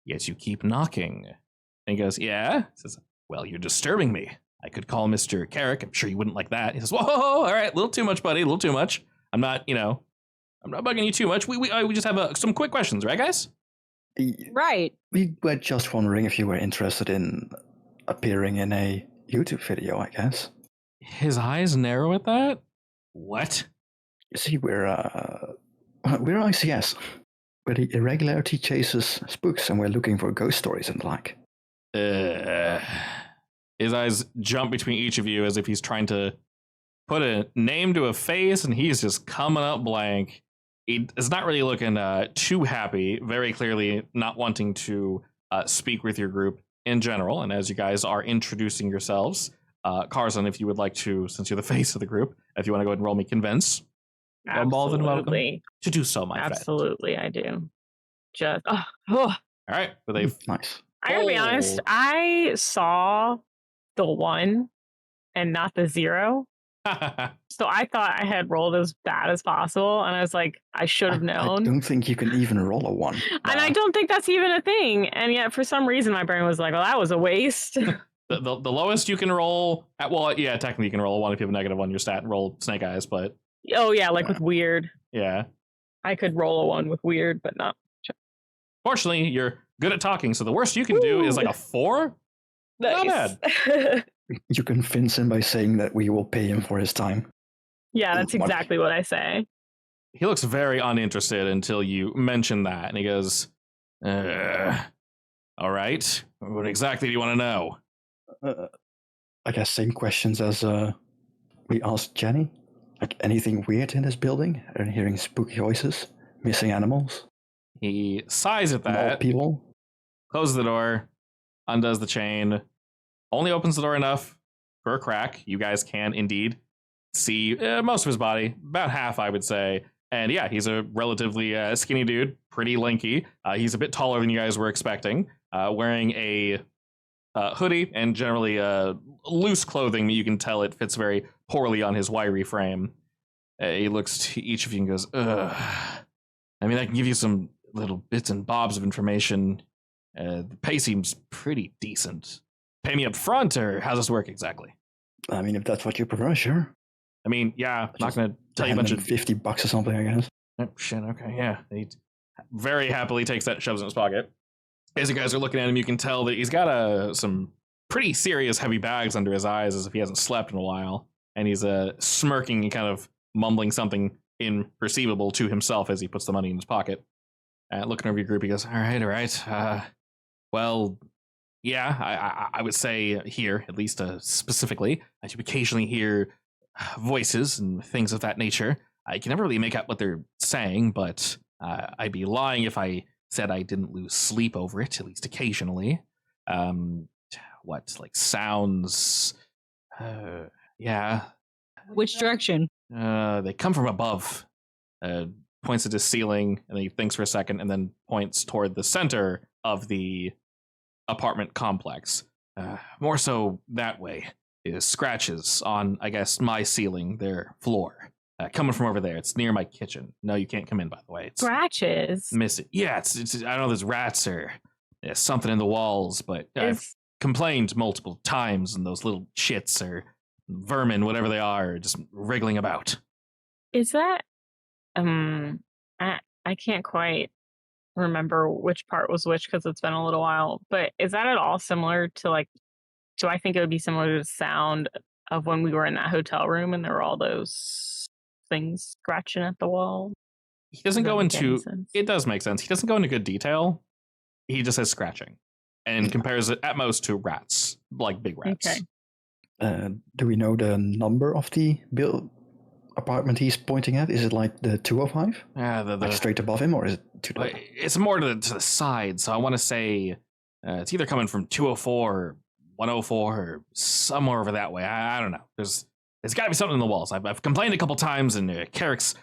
Yet you keep knocking. And he goes, yeah? He says, well, you're disturbing me. I could call Mr. Carrick. I'm sure you wouldn't like that. He says, whoa, all right, a little too much, buddy, a little too much. I'm not bugging you too much. We just have some quick questions, right, guys? Right. We were just wondering if you were interested in appearing in a YouTube video, I guess. His eyes narrow at that? What? You see, we're I.C.S. where the irregularity chases spooks, and we're looking for ghost stories and the like. His eyes jump between each of you as if he's trying to put a name to a face, and he's just coming up blank. He is not really looking too happy, very clearly not wanting to speak with your group in general. And as you guys are introducing yourselves, Carson, if you would like to, since you're the face of the group, if you want to go ahead and roll me convince, you're more than welcome to do so, my friend. Absolutely, I do. Just, All right, with a Nice. I gotta be honest, I saw the 1 and not the 0. So I thought I had rolled as bad as possible, and I was like, I should have known. I don't think you can even roll a 1. And I don't think that's even a thing. And yet, for some reason, my brain was like, well, that was a waste. the lowest you can roll, yeah, technically you can roll a 1 if you have a negative on your stat and roll snake eyes, but... Oh, yeah, like with weird. Yeah. I could roll a 1 with weird, but not. Fortunately, you're good at talking, so the worst you can do is like a 4? Nice. Not bad. You convince him by saying that we will pay him for his time. Yeah, that's exactly what I say. He looks very uninterested until you mention that, and he goes, all right, what exactly do you want to know? I guess same questions as we asked Jenny. Like, anything weird in this building? And hearing spooky voices? Missing animals? He sighs at that, More people? closes the door, undoes the chain, only opens the door enough for a crack. You guys can indeed see most of his body, about half, I would say. And yeah, he's a relatively skinny dude, pretty lanky. He's a bit taller than you guys were expecting, wearing a hoodie and generally loose clothing. You can tell it fits very poorly on his wiry frame. He looks to each of you and goes, ugh. I mean, I can give you some little bits and bobs of information. The pay seems pretty decent. Pay me up front, or how's this work exactly? I mean, if that's what you prefer, sure. I mean, yeah, I'm not going to tell you a Hand bunch him of... $50 or something, I guess. Oh, shit, okay, yeah. He very happily takes that and shoves it in his pocket. As you guys are looking at him, you can tell that he's got some pretty serious heavy bags under his eyes as if he hasn't slept in a while. And he's smirking and kind of mumbling something imperceivable to himself as he puts the money in his pocket. Looking over your group, he goes, all right. Well, yeah, I would say here, at least specifically, I should occasionally hear voices and things of that nature. I can never really make out what they're saying, but I'd be lying if I said I didn't lose sleep over it, at least occasionally. Like sounds? Yeah. Which direction? They come from above. Points at the ceiling, and then he thinks for a second, and then points toward the center of the apartment complex. More so that way. Is scratches on, I guess, my ceiling, their floor. Coming from over there. It's near my kitchen. No, you can't come in, by the way. It's Scratches? missing. Yeah, it's I don't know, there's rats or something in the walls, but I've complained multiple times, and those little shits or vermin, whatever they are just wriggling about. Is that... I can't quite remember which part was which because it's been a little while, but is that at all similar to, like, do I think it would be similar to the sound of when we were in that hotel room and there were all those things scratching at the wall? He doesn't go into... sense? It does make sense. He doesn't go into good detail. He just says scratching and compares it at most to rats, like big rats. Okay. Do we know the number of the apartment he's pointing at? Is it like the 205? Yeah, like straight above him, or is it 205? It's more to the side, so I want to say it's either coming from 204 or 104 or somewhere over that way. I don't know. There's got to be something in the walls. I've complained a couple times, and Carrick's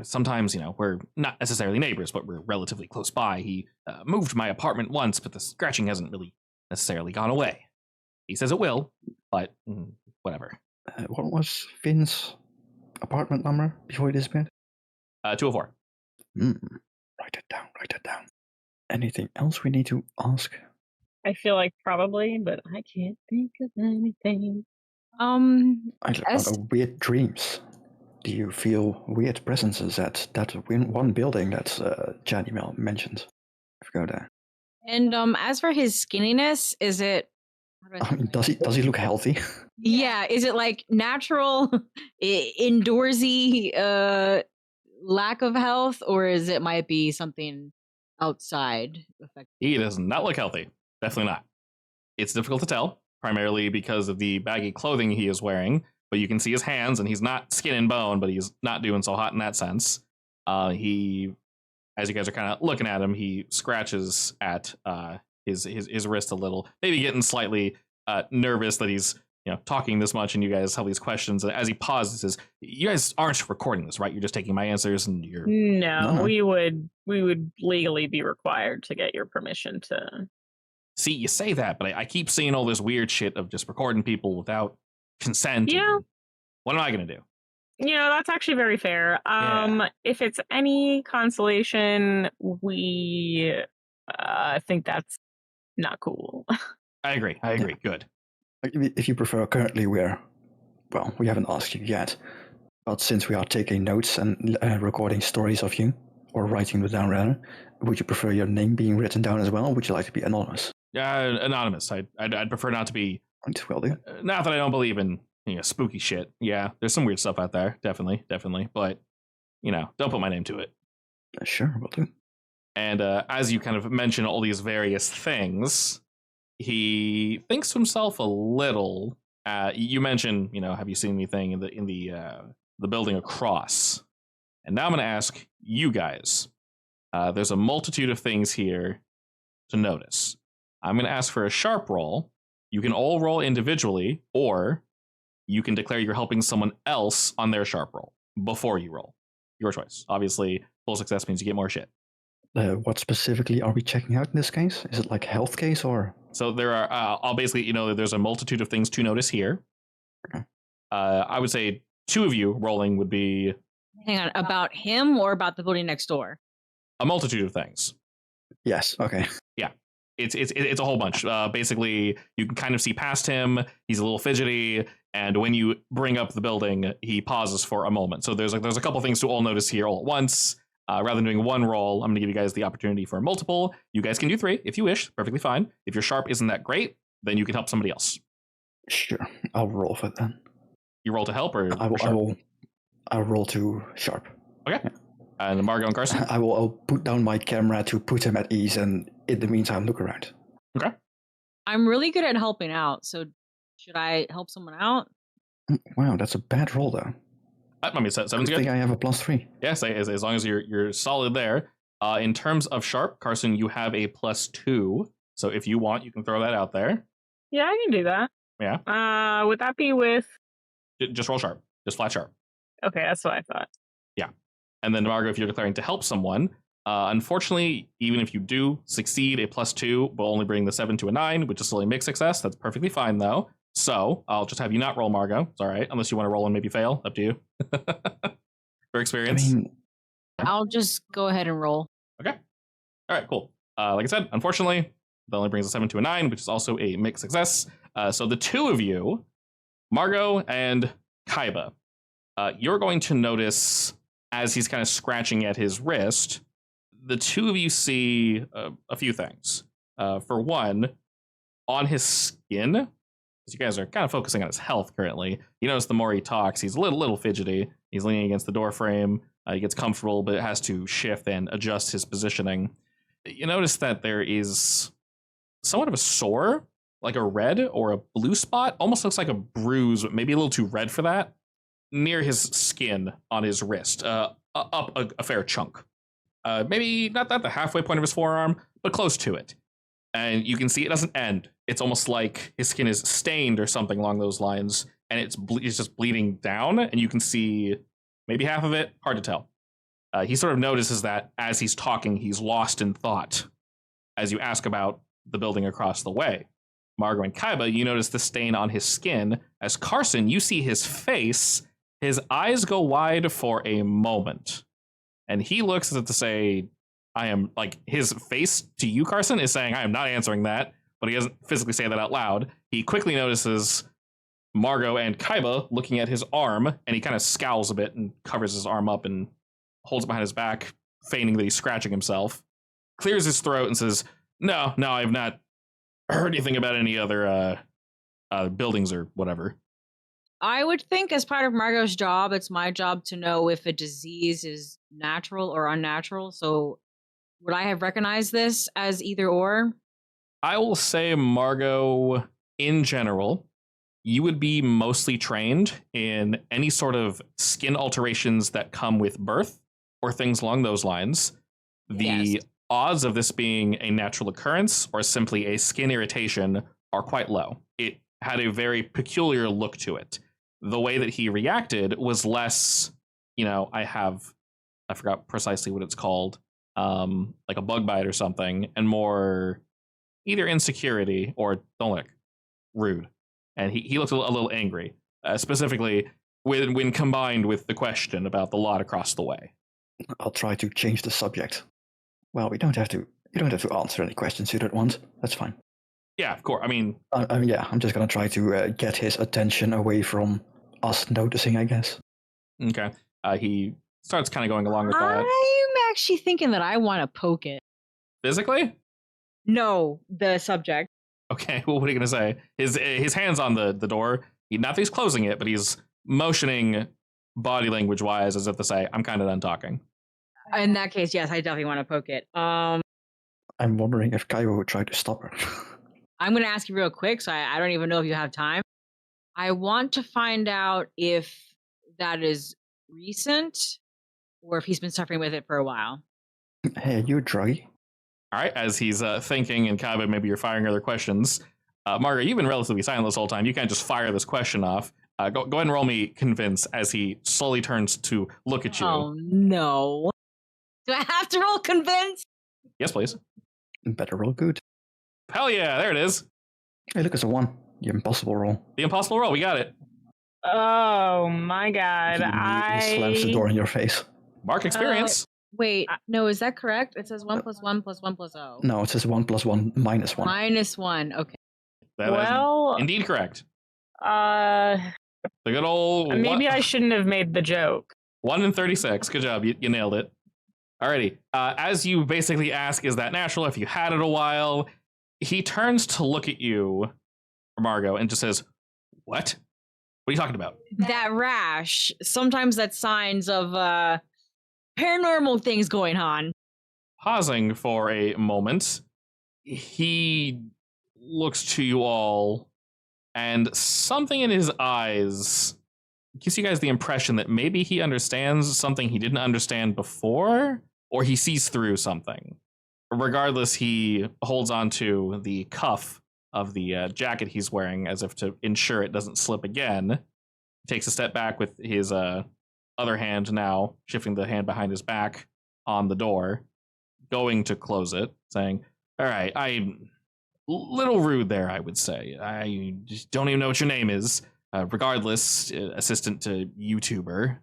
sometimes, we're not necessarily neighbors, but we're relatively close by. He moved my apartment once, but the scratching hasn't really necessarily gone away. He says it will, but whatever. What was Finn's apartment number before he disappeared? 204. Write it down. Anything else we need to ask? I feel like probably, but I can't think of anything. Weird dreams. Do you feel weird presences at that one building that Janimel mentioned? If we go there. And as for his skinniness, is it... does he look healthy? Yeah, is it like natural, indoorsy lack of health, or is it might be something outside? He does not look healthy. Definitely not. It's difficult to tell, primarily because of the baggy clothing he is wearing, but you can see his hands, and he's not skin and bone, but he's not doing so hot in that sense. He, as you guys are kind of looking at him, he scratches at his wrist a little, maybe getting slightly nervous that he's talking this much, and you guys have these questions. And as he pauses, says, "You guys aren't recording this, right? You're just taking my answers, and you're..." No, we would legally be required to get your permission to. See, you say that, but I keep seeing all this weird shit of just recording people without consent. Yeah. What am I going to do? That's actually very fair. If it's any consolation, we think that's not cool. I agree. Good. If you prefer, currently we haven't asked you yet, but since we are taking notes and recording stories of you, or writing them down rather, would you prefer your name being written down as well, or would you like to be anonymous? Anonymous. I'd prefer not to be. Will do. Not that I don't believe in spooky shit. Yeah, there's some weird stuff out there, definitely. But don't put my name to it. Sure, will do. And as you kind of mention all these various things, he thinks to himself a little. You mentioned, have you seen anything in the building across? And now I'm going to ask you guys. There's a multitude of things here to notice. I'm going to ask for a sharp roll. You can all roll individually, or you can declare you're helping someone else on their sharp roll before you roll. Your choice. Obviously, full success means you get more shit. What specifically are we checking out in this case? Is it like a health case or? So there are, I'll basically, there's a multitude of things to notice here. Okay. I would say two of you rolling would be. Hang on, about him or about the building next door? A multitude of things. Yes. Okay. Yeah. It's a whole bunch. Basically, you can kind of see past him. He's a little fidgety, and when you bring up the building, he pauses for a moment. So there's a couple things to all notice here all at once. Rather than doing one roll, I'm going to give you guys the opportunity for multiple. You guys can do 3 if you wish. Perfectly fine. If your sharp isn't that great, then you can help somebody else. Sure. I'll roll for it then. You roll to help, or I'll roll to sharp. Okay. And Margot and Carson? I'll put down my camera to put him at ease, and in the meantime, look around. Okay. I'm really good at helping out, so should I help someone out? Wow, that's a bad roll, though. I mean, seven's Good good. thing I have a +3. Yes, as long as you're solid there. In terms of sharp, Carson, you have a +2. So if you want, you can throw that out there. Yeah, I can do that. Yeah. Would that be with? Just roll sharp. Just flat sharp. Okay, that's what I thought. Yeah. And then Margot, if you're declaring to help someone, unfortunately, even if you do succeed, a +2 will only bring the 7 to a 9, which is still a mixed success. That's perfectly fine, though. So I'll just have you not roll, Margot. It's all right, unless you want to roll and maybe fail. Up to you. For experience. I mean, I'll just go ahead and roll. Okay. All right, cool. Like I said, unfortunately, that only brings a 7 to a 9, which is also a mixed success. So the two of you, Margot and Kaiba, you're going to notice as he's kind of scratching at his wrist, the two of you see a few things. For one, on his skin, because you guys are kind of focusing on his health currently, you notice the more he talks, he's a little fidgety. He's leaning against the door frame. He gets comfortable, but has to shift and adjust his positioning. You notice that there is somewhat of a sore, like a red or a blue spot, almost looks like a bruise, but maybe a little too red for that, near his skin on his wrist, up a fair chunk. Maybe not the halfway point of his forearm, but close to it. And you can see it doesn't end. It's almost like his skin is stained or something along those lines, and it's just bleeding down, and you can see maybe half of it, hard to tell. He sort of notices that as he's talking, he's lost in thought as you ask about the building across the way. Margot and Kaiba, you notice the stain on his skin. As Carson, you see his face. His eyes go wide for a moment. And he looks as if to say, I am, like, his face to you, Carson, is saying, I am not answering that. But he doesn't physically say that out loud. He quickly notices Margot and Kaiba looking at his arm, and he kind of scowls a bit and covers his arm up and holds it behind his back, feigning that he's scratching himself. Clears his throat and says, No, I've not heard anything about any other buildings or whatever. I would think as part of Margot's job, it's my job to know if a disease is natural or unnatural. So would I have recognized this as either or? I will say, Margot, in general, you would be mostly trained in any sort of skin alterations that come with birth or things along those lines. The Yes. odds of this being a natural occurrence or simply a skin irritation are quite low. It had a very peculiar look to it. The way that he reacted was less, I forgot precisely what it's called, like a bug bite or something, and more either insecurity or don't look rude. And he looked a little angry, specifically when combined with the question about the lot across the way. I'll try to change the subject. Well, you don't have to answer any questions you don't want. That's fine. Yeah, of course. I mean, I'm just gonna try to get his attention away from us noticing, I guess. okay. He starts kind of going along with that. I'm actually thinking that I want to poke it. Physically? No, the subject. Okay, well, what are you going to say? His hand's on the door. Not that he's closing it, but he's motioning body language-wise as if to say, I'm kind of done talking. In that case, yes, I definitely want to poke it. I'm wondering if Kaiba would try to stop her. I'm going to ask you real quick, so I don't even know if you have time. I want to find out if that is recent or if he's been suffering with it for a while. Hey, you druggy? All right, as he's thinking, and Kaiba, maybe you're firing other questions. Margaret, you've been relatively silent this whole time. You can't just fire this question off. Go ahead and roll me convince as he slowly turns to look at you. Oh, no. Do I have to roll convince? Yes, please. Better roll good. Hell yeah, there it is. Hey, look, it's a 1. The impossible roll. The impossible roll, we got it. Oh my god! He slams the door in your face. Mark experience. Wait, no, is that correct? It says 1 + 1 + 1 + 0. No, it says 1 + 1 - 1. -1, okay. That is well, indeed correct. The good old maybe I shouldn't have made the joke. 1 in 36. Good job. You nailed it. Alrighty. As you basically ask, is that natural? If you had it a while, he turns to look at you, Margot, and just says, what? What are you talking about? That rash. Sometimes that's signs of paranormal things going on. Pausing for a moment, he looks to you all, and something in his eyes gives you guys the impression that maybe he understands something he didn't understand before, or he sees through something. Regardless, he holds on to the cuff of the jacket he's wearing as if to ensure it doesn't slip again. Takes a step back with his other hand now, shifting the hand behind his back on the door, going to close it, saying, all right, I'm a little rude there, I would say. I just don't even know what your name is. Regardless, assistant to YouTuber.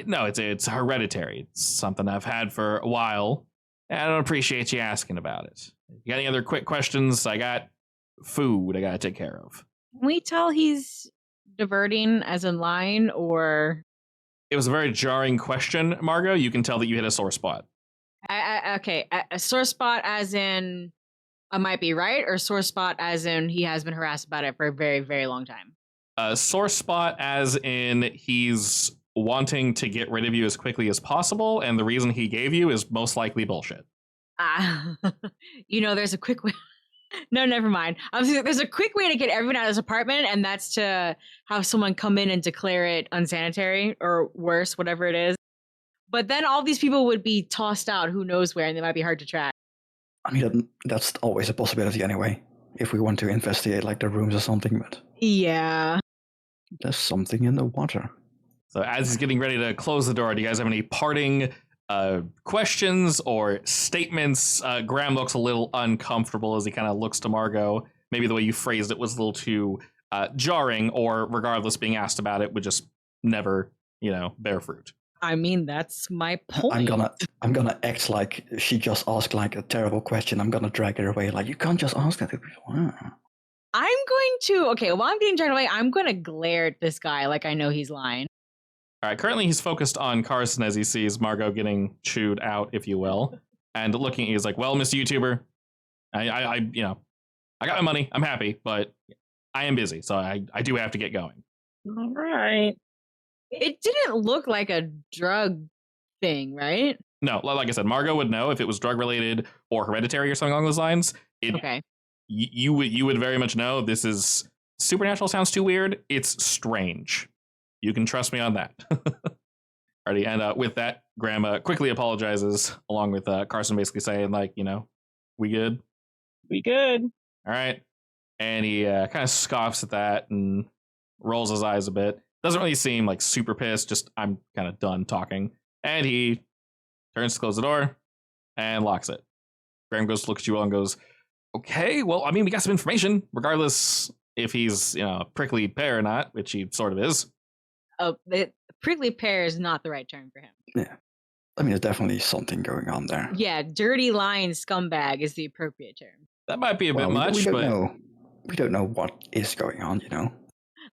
No, it's hereditary. It's something I've had for a while. And I don't appreciate you asking about it. You got any other quick questions? I got food I gotta take care of. Can we tell he's diverting as in line, or It was a very jarring question, Margot. You can tell that you hit a sore spot. okay, a sore spot as in I might be right, or sore spot as in he has been harassed about it for a very, very long time? A sore spot as in he's wanting to get rid of you as quickly as possible, and the reason he gave you is most likely bullshit. There's a quick way. No, never mind. There's a quick way to get everyone out of his apartment, and that's to have someone come in and declare it unsanitary or worse, whatever it is. But then all these people would be tossed out who knows where, and they might be hard to track. I mean, that's always a possibility anyway, if we want to investigate like the rooms or something, but Yeah. there's something in the water. So as he's getting ready to close the door, do you guys have any parting questions or statements? Graham looks a little uncomfortable as he kind of looks to Margot. Maybe the way you phrased it was a little too jarring, or regardless, being asked about it would just never, bear fruit. I mean, that's my point. I'm gonna act like she just asked like a terrible question. I'm gonna drag her away. Like, you can't just ask that. I'm going to, okay, while I'm getting dragged away, I'm going to glare at this guy like I know he's lying. All right, currently he's focused on Carson as he sees Margot getting chewed out, if you will, and looking at you, he's like, well, Mr. YouTuber, I got my money, I'm happy, but I am busy, so I do have to get going. All right. It didn't look like a drug thing, right? No, like I said, Margot would know if it was drug related or hereditary or something along those lines. Okay. You would very much know. This is supernatural. Sounds too weird. It's strange. You can trust me on that. Alrighty, and with that, Grandma quickly apologizes, along with Carson basically saying, like, we good? We good. All right. And he kind of scoffs at that and rolls his eyes a bit. Doesn't really seem like super pissed, just I'm kind of done talking. And he turns to close the door and locks it. Graham goes to look at you all and goes, okay, well, I mean, we got some information, regardless if he's, a prickly pear or not, which he sort of is. Oh, the prickly pear is not the right term for him. Yeah. I mean, there's definitely something going on there. Yeah, dirty lying scumbag is the appropriate term. That might be a bit much, we don't but know. We don't know what is going on,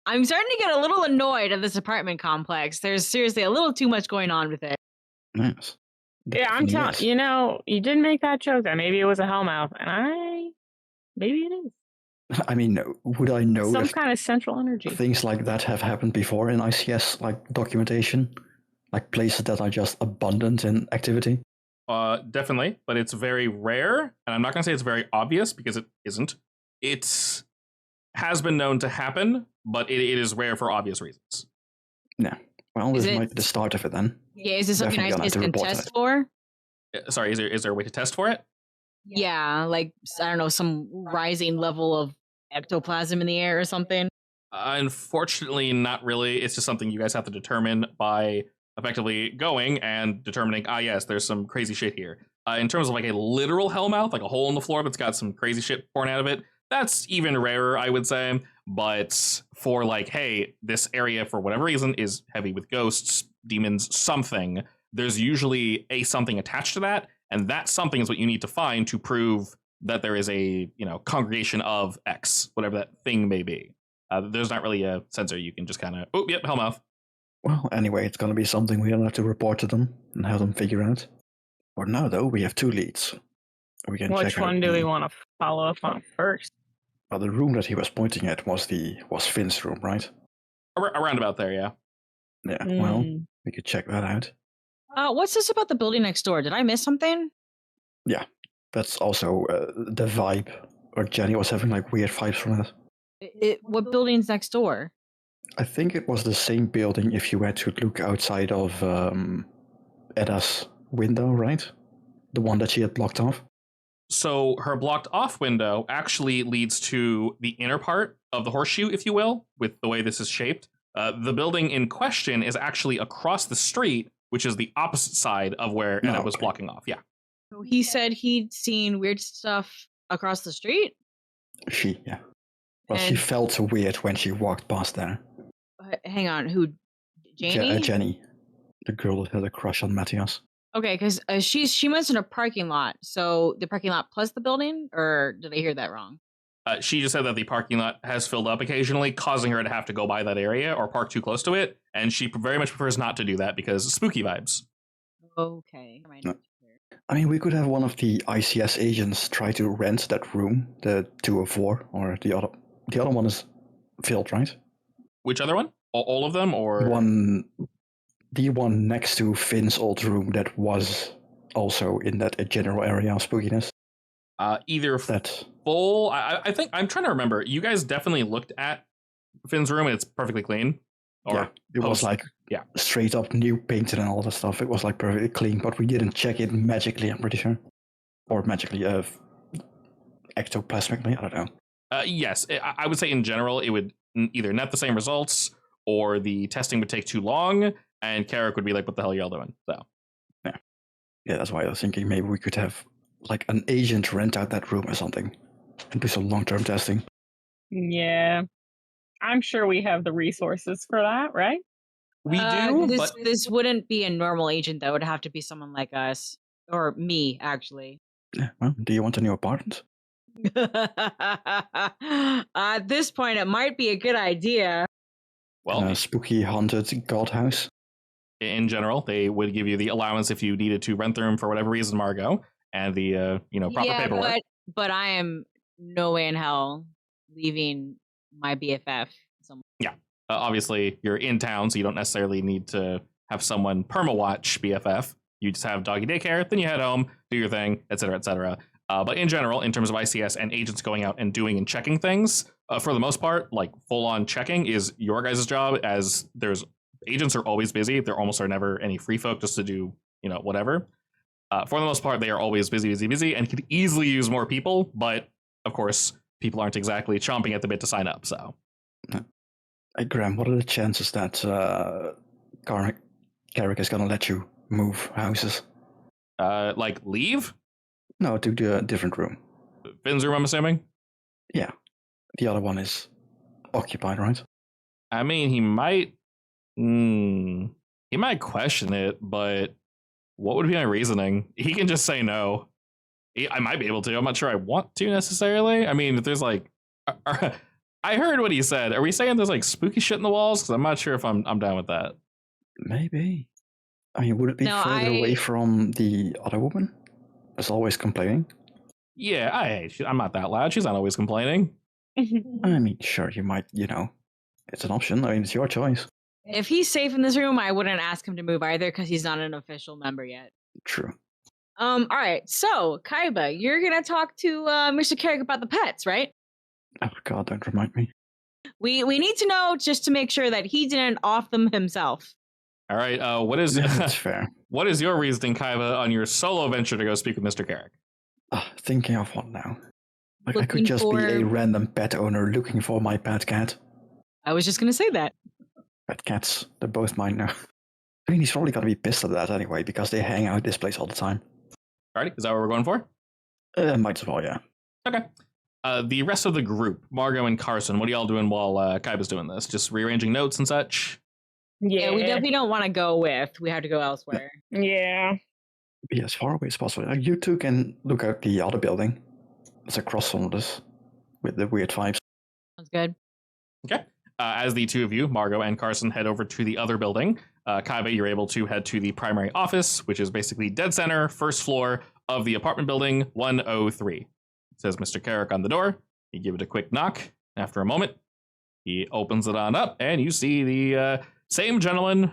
I'm starting to get a little annoyed at this apartment complex. There's seriously a little too much going on with it. Yes. Yeah, I'm telling you did make that joke that maybe it was a hellmouth, and maybe it is. I mean, would I know Some if kind of central energy. things like that have happened before in I.C.S. like documentation? Like places that are just abundant in activity? Definitely, but it's very rare, and I'm not going to say it's very obvious because it isn't. It has been known to happen, but it is rare for obvious reasons. Yeah. Well, this might be the start of it then. Yeah, is this something Definitely I gonna have can to report test it. for? Sorry, is there a way to test for it? Yeah, like, I don't know, some rising level of ectoplasm in the air or something. Unfortunately, not really. It's just something you guys have to determine by effectively going and determining, yes, there's some crazy shit here. In terms of like a literal hellmouth, like a hole in the floor that's got some crazy shit pouring out of it, that's even rarer, I would say. But for like, hey, this area for whatever reason is heavy with ghosts, demons, something, there's usually a something attached to that, and that something is what you need to find to prove that there is a congregation of X, whatever that thing may be. There's not really a sensor. You can just kind of, oh, yep, hellmouth. Well, anyway, it's going to be something we'll have to report to them and have them figure out. For now, though, we have 2 leads. We can Which check one out do we want to follow up on first? Well, the room that he was pointing at was Finn's room, right? Around about there, yeah. Yeah, well, we could check that out. What's this about the building next door? Did I miss something? Yeah, that's also the vibe. Or Jenny was having like weird vibes from it. What building's next door? I think it was the same building if you had to look outside of Edda's window, right? The one that she had blocked off. So her blocked off window actually leads to the inner part of the horseshoe, if you will, with the way this is shaped. The building in question is actually across the street, which is the opposite side of where Edda was blocking off. Yeah. So he said he'd seen weird stuff across the street? Yeah. Well, she felt weird when she walked past there. Hang on, who? Janie? Jenny. The girl that had a crush on Matthias. Okay, because she mentioned a parking lot. So the parking lot plus the building? Or did I hear that wrong? She just said that the parking lot has filled up occasionally, causing her to have to go by that area or park too close to it. And she very much prefers not to do that because spooky vibes. Okay. No. I mean, we could have one of the I.C.S. agents try to rent that room, the 204, or the other one is filled, right? Which other one? All of them, or the one next to Finn's old room that was also in that general area of spookiness. Either that full. I think I'm trying to remember. You guys definitely looked at Finn's room, and it's perfectly clean. Or yeah, it was like straight up new painted and all that stuff. It was like perfectly clean, but we didn't check it magically. I'm pretty sure, or magically, ectoplasmically. I don't know. Yes, I would say in general it would either net the same results or the testing would take too long, and Carrick would be like, "What the hell are y'all doing?" So, yeah, that's why I was thinking maybe we could have like an agent rent out that room or something and do some long-term testing. Yeah. I'm sure we have the resources for that, right? We do, but this wouldn't be a normal agent, though. It would have to be someone like us. Or me, actually. Yeah, well, do you want a new apartment? At this point, it might be a good idea. Well, a spooky haunted god house. In general, they would give you the allowance if you needed to rent the room for whatever reason, Margot, and the proper paperwork. But I am no way in hell leaving my BFF. Yeah, obviously you're in town, so you don't necessarily need to have someone perma-watch BFF. You just have doggy daycare, then you head home, do your thing, etc., etc. But in general, in terms of I.C.S. and agents going out and doing and checking things, for the most part, like full-on checking is your guys' job, as agents are always busy. There almost are never any free folk just to do, whatever. For the most part, they are always busy, and could easily use more people, but of course, people aren't exactly chomping at the bit to sign up, so. Hey, Graham, what are the chances that Carrick is going to let you move houses? Like leave? No, to the different room. Finn's room, I'm assuming? Yeah. The other one is occupied, right? I mean, he might question it, but what would be my reasoning? He can just say no. I might be able to. I'm not sure I want to necessarily. I mean, if there's like... I heard what he said. Are we saying there's like spooky shit in the walls? Because I'm not sure if I'm down with that. Maybe. I mean, would it be further away from the other woman? That's always complaining. Yeah, I'm not that loud. She's not always complaining. I mean, sure, you might, it's an option. I mean, it's your choice. If he's safe in this room, I wouldn't ask him to move either because he's not an official member yet. True. All right. So, Kaiba, you're gonna talk to Mr. Carrick about the pets, right? Oh God, don't remind me. We need to know just to make sure that he didn't off them himself. All right. What is that's fair? What is your reasoning, Kaiba, on your solo venture to go speak with Mr. Carrick? Thinking of what now? Like I could just be a random pet owner looking for my pet cat. I was just gonna say that. Pet cats, they're both mine now. I mean, he's probably gonna be pissed at that anyway because they hang out this place all the time. Alrighty, is that what we're going for? Might as well, yeah. Okay. The rest of the group, Margot and Carson, what are y'all doing while Kaiba's doing this? Just rearranging notes and such? Yeah, we definitely don't want to go with. We have to go elsewhere. Yeah. Be as far away as possible. You two can look at the other building. It's across from this with the weird vibes. Sounds good. Okay. As the two of you, Margot and Carson, head over to the other building, Kaiba, you're able to head to the primary office, which is basically dead center, first floor of the apartment building 103. It says Mr. Carrick on the door. You give it a quick knock. After a moment, He opens it on up, and you see the same gentleman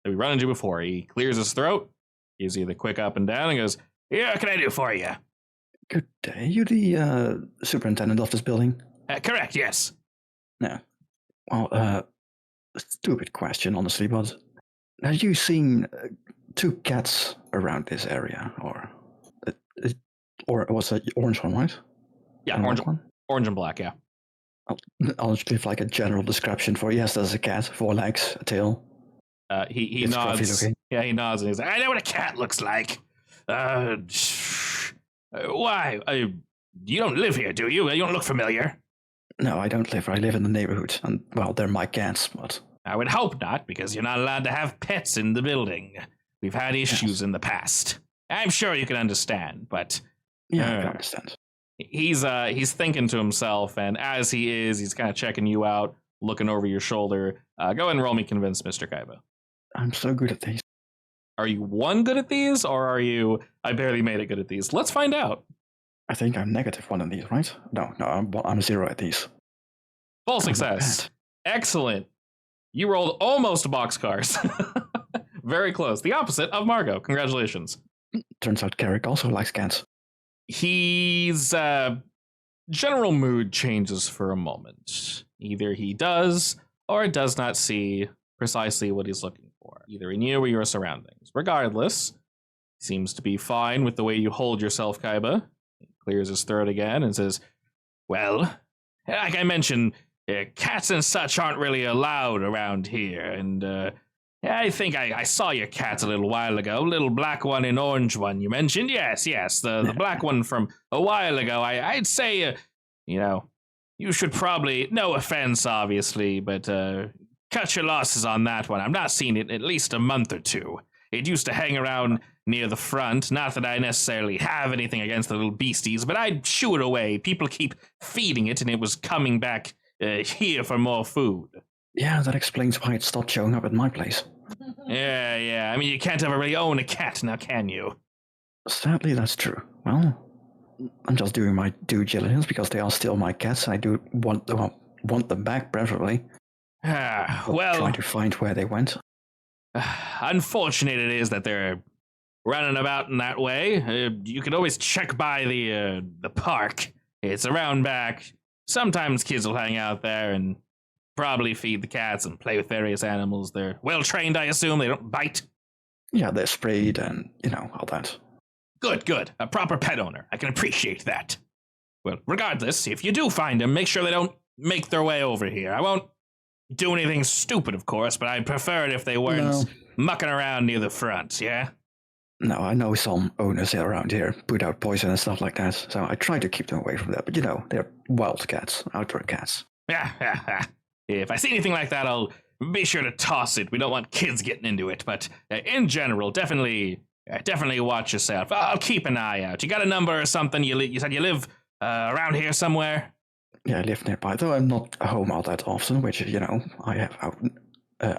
that we run into before. He clears his throat, gives you the quick up and down, and goes, "Yeah, what can I do for you?" Good day. You the superintendent of this building? Correct, yes. No. Well, stupid question, honestly, but have you seen two cats around this area, or was that the orange one, right? Yeah, And orange, black one. orange and black, yeah. I'll just give like a general description for. Yes, there's a cat, 4 legs, a tail. He It's nods. scruffy looking. Yeah, he nods, and he's like, "I know what a cat looks like. Why? You don't live here, do you? You don't look familiar." No, I don't live here. I live in the neighborhood, and well, they're my cats, but I would hope not, because you're not allowed to have pets in the building. We've had issues in the past. I'm sure you can understand, but yeah, I can understand. he's thinking to himself, and as he is, he's kind of checking you out, looking over your shoulder. Go ahead and roll me convince, Mr. Kaiba. I'm so good at these. Are you 1 good at these, or are you I barely made it good at these? Let's find out. I think I'm -1 on these, right? No, I'm 0 at these. Full I'm not success. bad. Excellent. You rolled almost boxcars. Very close. The opposite of Margot. Congratulations. Turns out Carrick also likes cats. He's general mood changes for a moment. Either he does or does not see precisely what he's looking for, either in you or your surroundings. Regardless, he seems to be fine with the way you hold yourself, Kaiba. He clears his throat again and says, "Well, like I mentioned, cats and such aren't really allowed around here, and I think I saw your cats a little while ago. Little black one and orange one you mentioned. Yes, the black one from a while ago. I'd say, you should probably, no offense, obviously, but cut your losses on that one. I've not seen it in at least a month or 2. It used to hang around near the front. Not that I necessarily have anything against the little beasties, but I'd shoo it away. People keep feeding it, and it was coming back here for more food." Yeah, that explains why it stopped showing up at my place. Yeah. I mean, you can't ever really own a cat now, can you? Sadly, that's true. Well, I'm just doing my due diligence because they are still my cats, and I do want them back, preferably. Trying to find where they went. Unfortunate it is that they're running about in that way. You could always check by the park. It's around back. Sometimes kids will hang out there and probably feed the cats and play with various animals. They're well trained, I assume. They don't bite. Yeah, they're sprayed and, all that. Good. A proper pet owner. I can appreciate that. Well, regardless, if you do find them, make sure they don't make their way over here. I won't do anything stupid, of course, but I'd prefer it if they weren't mucking around near the front, yeah? No, I know some owners around here put out poison and stuff like that, so I try to keep them away from that. But, they're wild cats, outdoor cats. Yeah. If I see anything like that, I'll be sure to toss it. We don't want kids getting into it, but in general, definitely watch yourself. I'll keep an eye out. You got a number or something? You said you live around here somewhere? Yeah, I live nearby, though I'm not home all that often, which, I have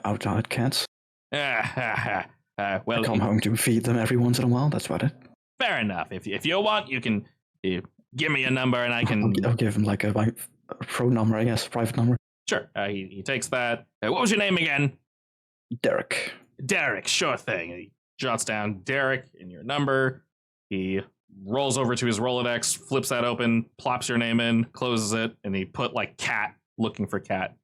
outside cats. Well, I come home to feed them every once in a while, that's about it. Fair enough. If you want, you can give me a number and I can... I'll give him like my phone number, I guess, private number. Sure. He takes that. What was your name again? Derek. Derek, sure thing. He jots down Derek in your number. He rolls over to his Rolodex, flips that open, plops your name in, closes it, and he put like cat, looking for cat,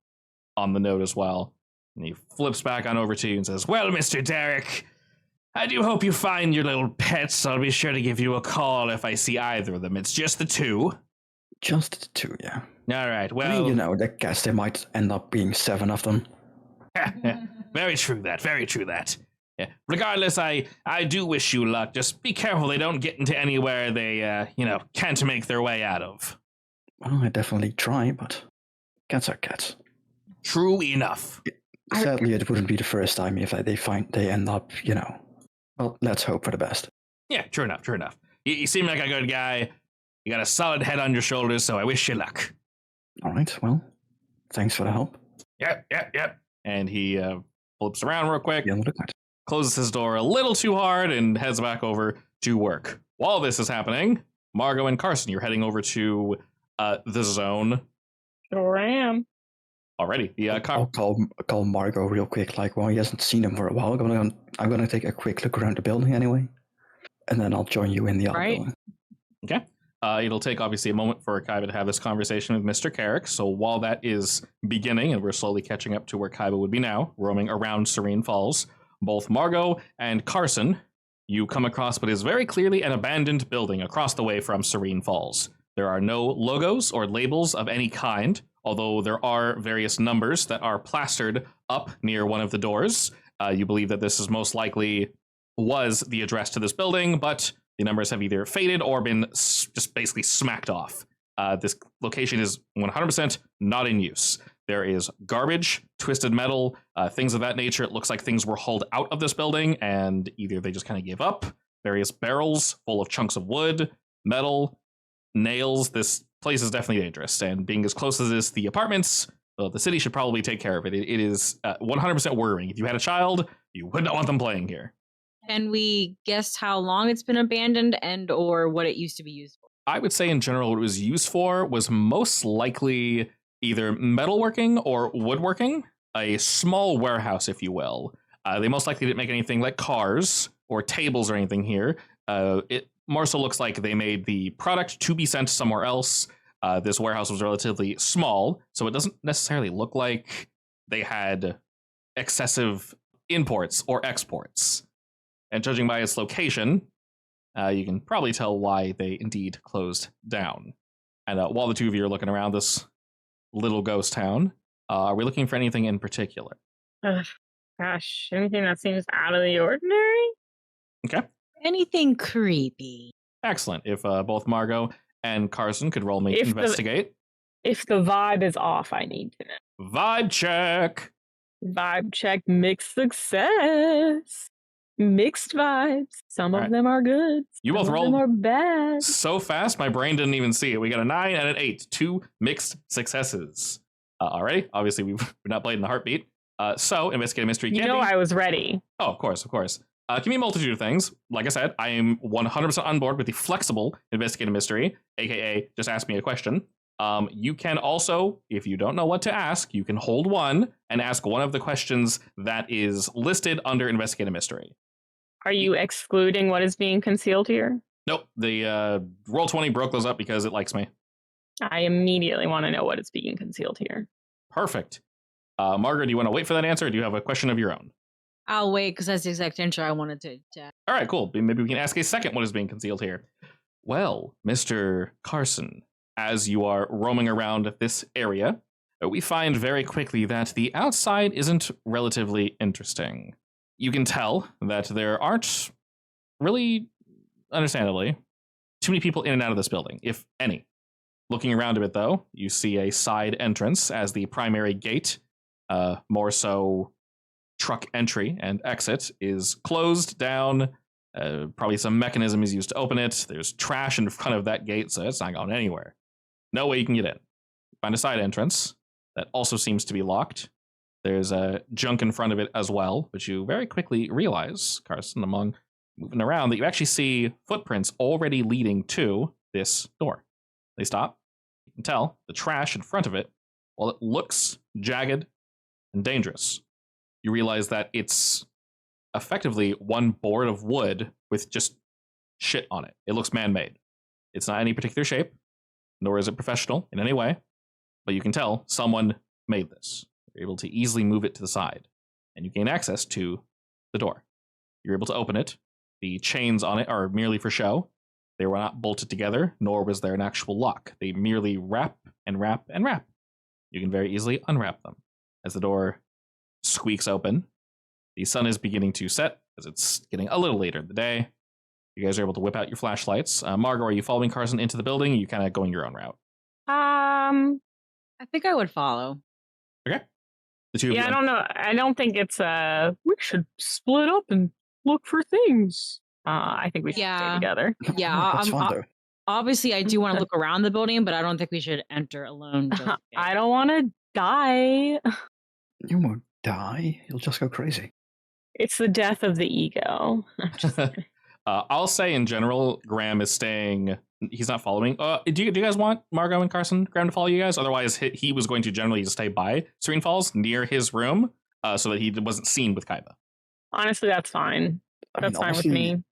on the note as well. And he flips back on over to you and says, "Well, Mr. Derek, I do hope you find your little pets. I'll be sure to give you a call if I see either of them. It's just the 2. Just the 2, yeah. All right, well... I mean, the cats, there might end up being 7 of them. Very true that. Yeah. Regardless, I do wish you luck. Just be careful they don't get into anywhere they, can't make their way out of. Well, I definitely try, but cats are cats. True enough. Sadly, it wouldn't be the first time if they end up, Well, let's hope for the best. Yeah, true enough. You seem like a good guy. You got a solid head on your shoulders, so I wish you luck. All right, well, thanks for the help. Yep. And he flips around real quick, Yeah, look at. closes his door a little too hard, and heads back over to work. While this is happening, Margot and Carson, you're heading over to the zone. Sure am. Alrighty, the I'll call Margot real quick. Like, well, he hasn't seen him for a while. I'm gonna take a quick look around the building anyway, and then I'll join you in the other Right. building. Okay. It'll take obviously a moment for Kaiba to have this conversation with Mr. Carrick. So while that is beginning, and we're slowly catching up to where Kaiba would be now, roaming around Serene Falls, both Margot and Carson, you come across what is very clearly an abandoned building across the way from Serene Falls. There are no logos or labels of any kind, although there are various numbers that are plastered up near one of the doors. You believe that this is most likely was the address to this building, but the numbers have either faded or been just basically smacked off. This location is 100% not in use. There is garbage, twisted metal, things of that nature. It looks like things were hauled out of this building and either they just kind of gave up. Various barrels full of chunks of wood, metal, nails. This place is definitely dangerous. And being as close as it is to the apartments, well, the city should probably take care of it. It is 100% worrying. If you had a child, you would not want them playing here. Can we guess how long it's been abandoned and or what it used to be used for? I would say in general what it was used for was most likely either metalworking or woodworking, a small warehouse, if you will. They most likely didn't make anything like cars or tables or anything here. It more so looks like they made the product to be sent somewhere else. This warehouse was relatively small, so it doesn't necessarily look like they had excessive imports or exports. And judging by its location, you can probably tell why they indeed closed down. And while the two of you are looking around this little ghost town, are we looking for anything in particular? Gosh, anything that seems out of the ordinary? Okay. Anything creepy? Excellent. If both Margot and Carson could roll me If the- investigate. If the vibe is off, I need to know. Vibe check. Vibe check, mixed success. Mixed vibes. Some All of right. them are good. You some both of rolled them are bad. so fast, my brain didn't even see it. We got a 9 and an 8. 2 mixed successes. All right. Obviously, we're not playing the heartbeat. So, investigate a mystery. You can know be- I was ready. Oh, of course, of course. Can be a multitude of things. Like I said, I am 100% on board with the flexible investigate a mystery, aka just ask me a question. You can also, if you don't know what to ask, you can hold one and ask one of the questions that is listed under investigate a mystery. Are you excluding what is being concealed here? Nope, the Roll20 broke those up because it likes me. I immediately want to know what is being concealed here. Perfect. Margaret, do you want to wait for that answer, or do you have a question of your own? I'll wait because that's the exact answer I wanted to. All right, cool. Maybe we can ask a second what is being concealed here. Well, Mr. Carson, as you are roaming around this area, we find very quickly that the outside isn't relatively interesting. You can tell that there aren't really, understandably, too many people in and out of this building, if any. Looking around a bit, though, you see a side entrance as the primary gate, more so truck entry and exit, is closed down. Probably some mechanism is used to open it. There's trash in front of that gate, so it's not going anywhere. No way you can get in. Find a side entrance that also seems to be locked. There's a junk in front of it as well, but you very quickly realize, Carson, among moving around, that you actually see footprints already leading to this door. They stop. You can tell the trash in front of it, while it looks jagged and dangerous, you realize that it's effectively one board of wood with just shit on it. It looks man-made. It's not any particular shape, nor is it professional in any way, but you can tell someone made this. You're able to easily move it to the side, and you gain access to the door. You're able to open it. The chains on it are merely for show. They were not bolted together, nor was there an actual lock. They merely wrap and wrap and wrap. You can very easily unwrap them. As the door squeaks open, the sun is beginning to set, as it's getting a little later in the day. You guys are able to whip out your flashlights. Margot, are you following Carson into the building, or are you kind of going your own route? I think I would follow. Okay. The two of you. Yeah, I don't know. I don't think it's we should split up and look for things. I think we should stay together. Yeah, That's fine, though. obviously I do want to look around the building, but I don't think we should enter alone. Just yet. I don't want to die. You won't die. You'll just go crazy. It's the death of the ego. I'm just kidding. I'll say in general, Graham is staying He's not following. Do you guys want Margot and Carson Graham to follow you guys? Otherwise, he was going to generally just stay by Serene Falls near his room, so that he wasn't seen with Kaiba. Honestly, that's fine. I mean, That's fine with honestly, me.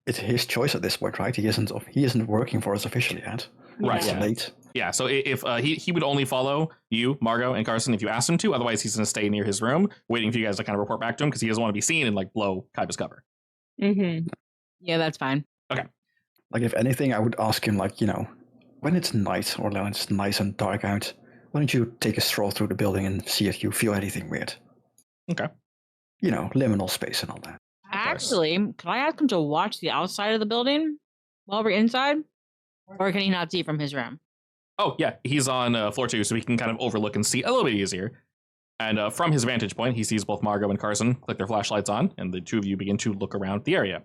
It's his choice at this point, right? He isn't working for us officially yet. Right, It's yeah. late. Yeah, so if he would only follow you, Margot, and Carson if you asked him to. Otherwise, he's going to stay near his room, waiting for you guys to kind of report back to him because he doesn't want to be seen and like blow Kaiba's cover. Mm-hmm. Yeah, that's fine. Like, if anything, I would ask him, like, when it's night or when it's nice and dark out, why don't you take a stroll through the building and see if you feel anything weird? Okay. Liminal space and all that. Actually, can I ask him to watch the outside of the building while we're inside? Or can he not see from his room? Oh, yeah, he's on floor 2, so he can kind of overlook and see a little bit easier. And from his vantage point, he sees both Margot and Carson click their flashlights on, and the two of you begin to look around the area.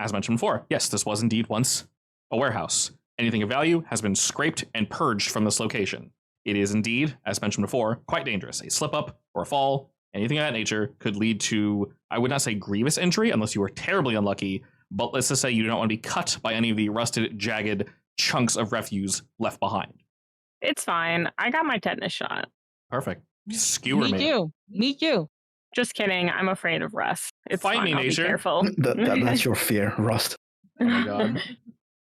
As mentioned before, yes, this was indeed once a warehouse. Anything of value has been scraped and purged from this location. It is indeed, as mentioned before, quite dangerous. A slip-up or a fall, anything of that nature, could lead to, I would not say grievous injury, unless you were terribly unlucky, but let's just say you do not want to be cut by any of the rusted, jagged chunks of refuse left behind. It's fine. I got my tetanus shot. Perfect. Skewer me. Me too. Just kidding. I'm afraid of rust. It's Fight fine. me, I'll be nature. careful. That's your fear, Rust. Oh my god.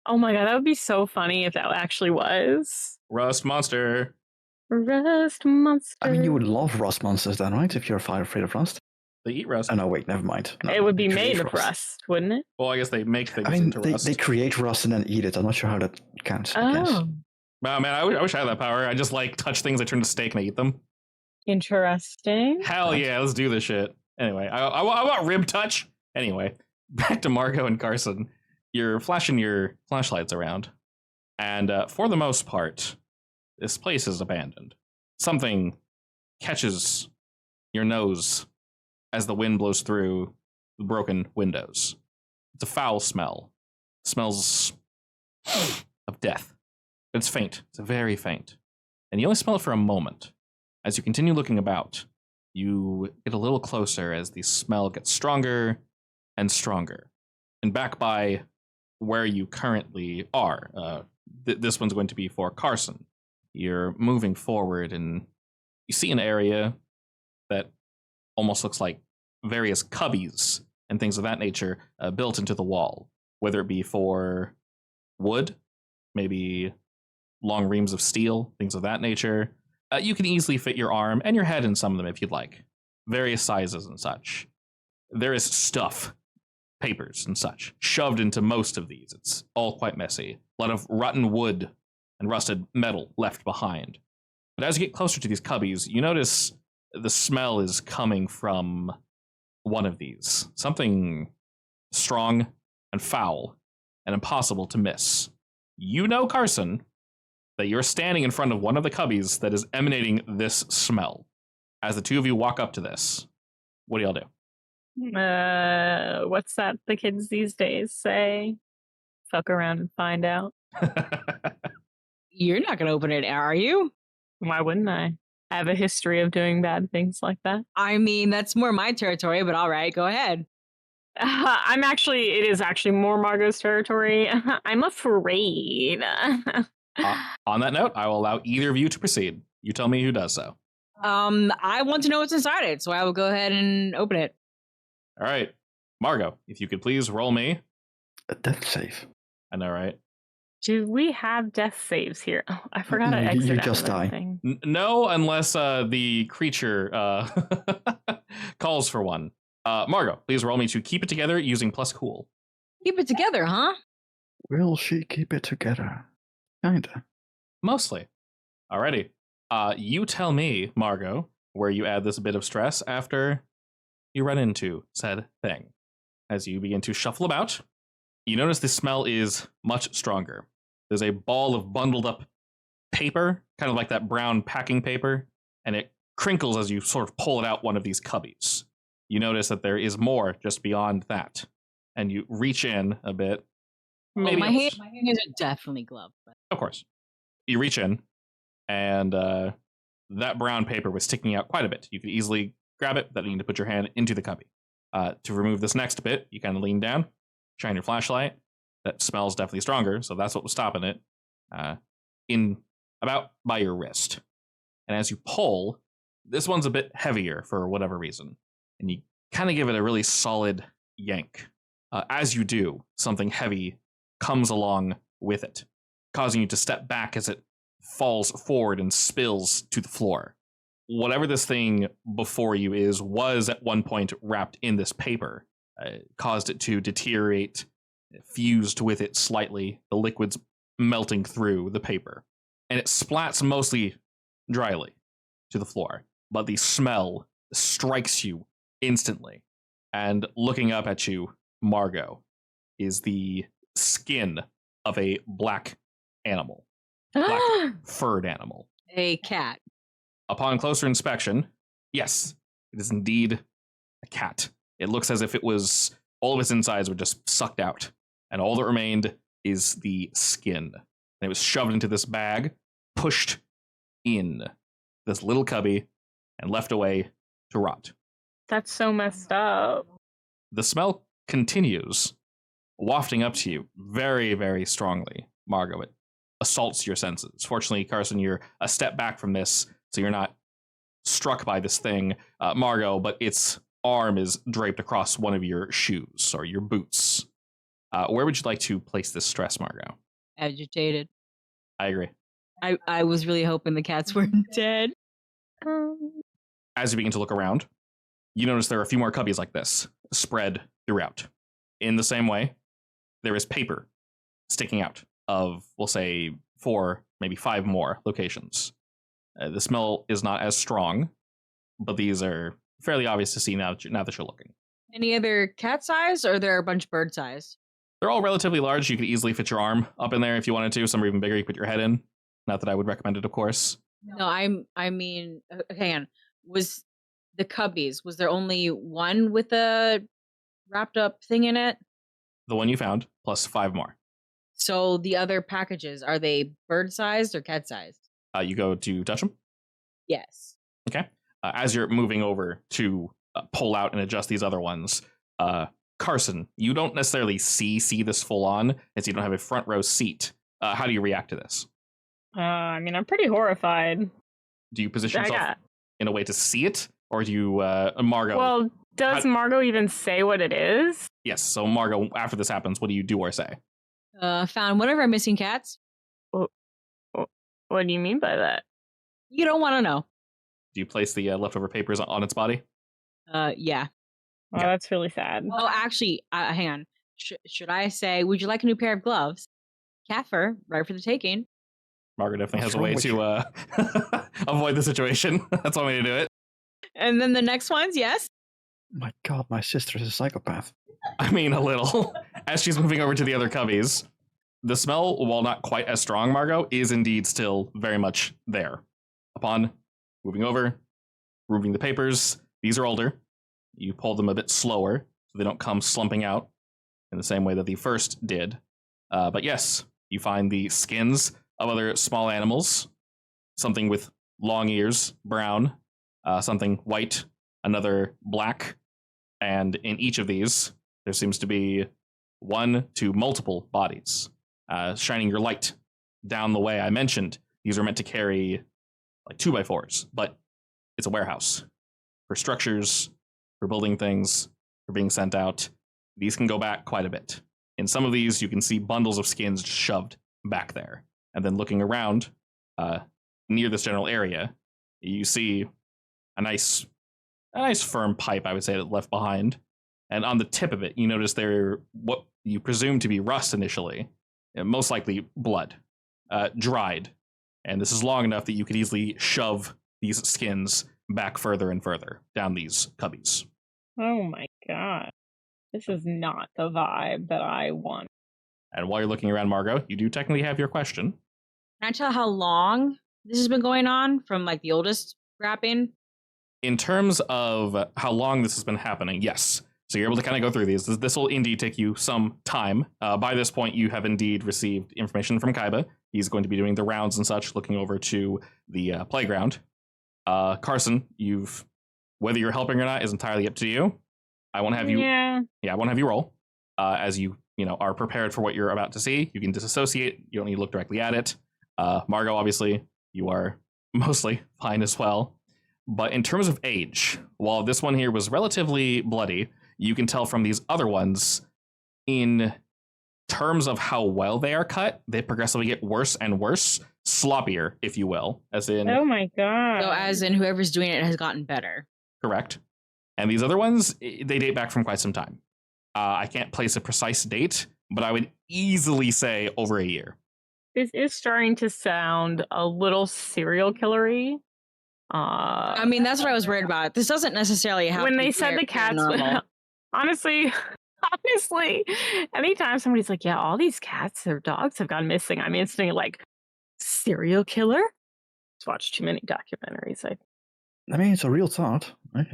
Oh my god, that would be so funny if that actually was. Rust monster. Rust monster. I mean, you would love rust monsters then, right? If you're afraid of rust. They eat rust. Oh, no, wait, never mind. No, It would be they made create of rust, wouldn't it? Well, I guess they make things I mean, into rust. they create rust and then eat it. I'm not sure how that counts. I guess. Oh, Wow, man, I wish I had that power. I just like touch things, I turn to steak and I eat them. interesting. Hell yeah, let's do this shit. Anyway, I want rib touch. Anyway, back to Margot and Carson. You're flashing your flashlights around, and for the most part, this place is abandoned. Something catches your nose as the wind blows through the broken windows. It's a foul smell. It smells of death. It's faint. It's very faint. And you only smell it for a moment. As you continue looking about, you get a little closer as the smell gets stronger and stronger. And back by where you currently are, this one's going to be for Carson. You're moving forward and you see an area that almost looks like various cubbies and things of that nature built into the wall, whether it be for wood, maybe long reams of steel, things of that nature. You can easily fit your arm and your head in some of them if you'd like. Various sizes and such. There is stuff, papers and such, shoved into most of these. It's all quite messy. A lot of rotten wood and rusted metal left behind. But as you get closer to these cubbies, you notice the smell is coming from one of these. Something strong and foul and impossible to miss. You know, Carson, that you're standing in front of one of the cubbies that is emanating this smell. As the two of you walk up to this, what do y'all do? What's that the kids these days say? Fuck around and find out. You're not going to open it, are you? Why wouldn't I? I have a history of doing bad things like that. I mean, that's more my territory, but all right, go ahead. It is actually more Margot's territory. I'm afraid. On that note, I will allow either of you to proceed. You tell me who does so. I want to know what's inside it, so I will go ahead and open it. All right. Margot, if you could please roll me. A death save. I know, right? Do we have death saves here? Oh, I forgot No, to you exit out just of that die. thing. No, unless the creature calls for one. Margot, please roll me to keep it together using plus cool. Keep it together, huh? Will she keep it together? Kinda. Mostly. Alrighty. You tell me, Margot, where you add this bit of stress after you run into said thing. As you begin to shuffle about, you notice the smell is much stronger. There's a ball of bundled up paper, kind of like that brown packing paper, and it crinkles as you sort of pull it out one of these cubbies. You notice that there is more just beyond that, and you reach in a bit. Well, my hands are definitely gloved. But... Of course. You reach in, and that brown paper was sticking out quite a bit. You could easily grab it, but you need to put your hand into the cubby. To remove this next bit, you kind of lean down, shine your flashlight, that smells definitely stronger, so that's what was stopping it, in about by your wrist. And as you pull, this one's a bit heavier for whatever reason, and you kind of give it a really solid yank. As you do, something heavy comes along with it, causing you to step back as it falls forward and spills to the floor. Whatever this thing before you was at one point wrapped in this paper, caused it to deteriorate, fused with it slightly, the liquids melting through the paper. And it splats mostly dryly to the floor, but the smell strikes you instantly. And looking up at you, Margot, is the skin of a black animal, black furred animal. A cat. Upon closer inspection, yes, it is indeed a cat. It looks as if it was, all of its insides were just sucked out, and all that remained is the skin. And it was shoved into this bag, pushed in this little cubby, and left away to rot. That's so messed up. The smell continues, wafting up to you very, very strongly, Margot. It assaults your senses. Fortunately, Carson, you're a step back from this, so you're not struck by this thing, Margot, but its arm is draped across one of your shoes or your boots. Where would you like to place this stress, Margot? Agitated. I agree. I was really hoping the cats weren't dead. As you begin to look around, you notice there are a few more cubbies like this spread throughout. In the same way, there is paper sticking out of, we'll say, 4, maybe 5 more locations. The smell is not as strong, but these are fairly obvious to see now that you're looking. Any other cat size, or they're a bunch bird size? They're all relatively large. You could easily fit your arm up in there if you wanted to. Some are even bigger. You could put your head in. Not that I would recommend it, of course. No, I mean, hang on. Was the cubbies, was there only one with a wrapped up thing in it? The one you found, plus 5 more. So the other packages, are they bird sized or cat sized? You go to touch them. Yes. Okay. As you're moving over to pull out and adjust these other ones, Carson, you don't necessarily see this full on, as you don't have a front row seat. How do you react to this? I mean, I'm pretty horrified. Do you position yourself in a way to see it, or do you, Margot? Well, does Margot even say what it is? Yes. So Margot, after this happens, what do you do or say? Found one of our missing cats. What do you mean by that? You don't want to know. Do you place the leftover papers on its body? Yeah. Oh, that's really sad. Oh, actually, hang on. Should I say, would you like a new pair of gloves? Cat fur, right for the taking. Margaret definitely has a way to avoid the situation. That's one way to do it. And then the next ones, yes? My God, my sister is a psychopath. I mean, a little. As she's moving over to the other cubbies, the smell, while not quite as strong, Margot, is indeed still very much there. Upon moving over, removing the papers, these are older. You pull them a bit slower, so they don't come slumping out in the same way that the first did. But yes, you find the skins of other small animals, something with long ears, brown, something white, another black, and in each of these, there seems to be 1 to multiple bodies, shining your light down the way I mentioned. These are meant to carry like 2x4s, but it's a warehouse for structures, for building things, for being sent out. These can go back quite a bit. In some of these, you can see bundles of skins just shoved back there. And then looking around, near this general area, you see a nice firm pipe, I would say, that left behind. And on the tip of it, you notice there what you presume to be rust initially, most likely blood, dried. And this is long enough that you could easily shove these skins back further and further down these cubbies. Oh my God. This is not the vibe that I want. And while you're looking around, Margot, you do technically have your question. Can I tell how long this has been going on from like the oldest wrapping? In terms of how long this has been happening, yes. So you're able to kind of go through these. This will indeed take you some time. By this point, you have indeed received information from Kaiba. He's going to be doing the rounds and such, looking over to the playground. Carson, whether you're helping or not is entirely up to you. I won't have you. Yeah. I won't have you roll. As you are prepared for what you're about to see. You can disassociate. You don't need to look directly at it. Margot, obviously, you are mostly fine as well. But in terms of age, while this one here was relatively bloody, you can tell from these other ones, in terms of how well they are cut, they progressively get worse and worse, sloppier, if you will, as in... Oh my god. So as in whoever's doing it has gotten better. Correct. And these other ones, they date back from quite some time. I can't place a precise date, but I would easily say over a year. This is starting to sound a little serial killery. I mean, that's what I was worried about. This doesn't necessarily have when to they be said the cats. paranormal. Honestly, anytime somebody's like, "Yeah, all these cats or dogs have gone missing," I'm instantly like, "Serial killer?" Just watched too many documentaries. I mean, it's a real thought, right?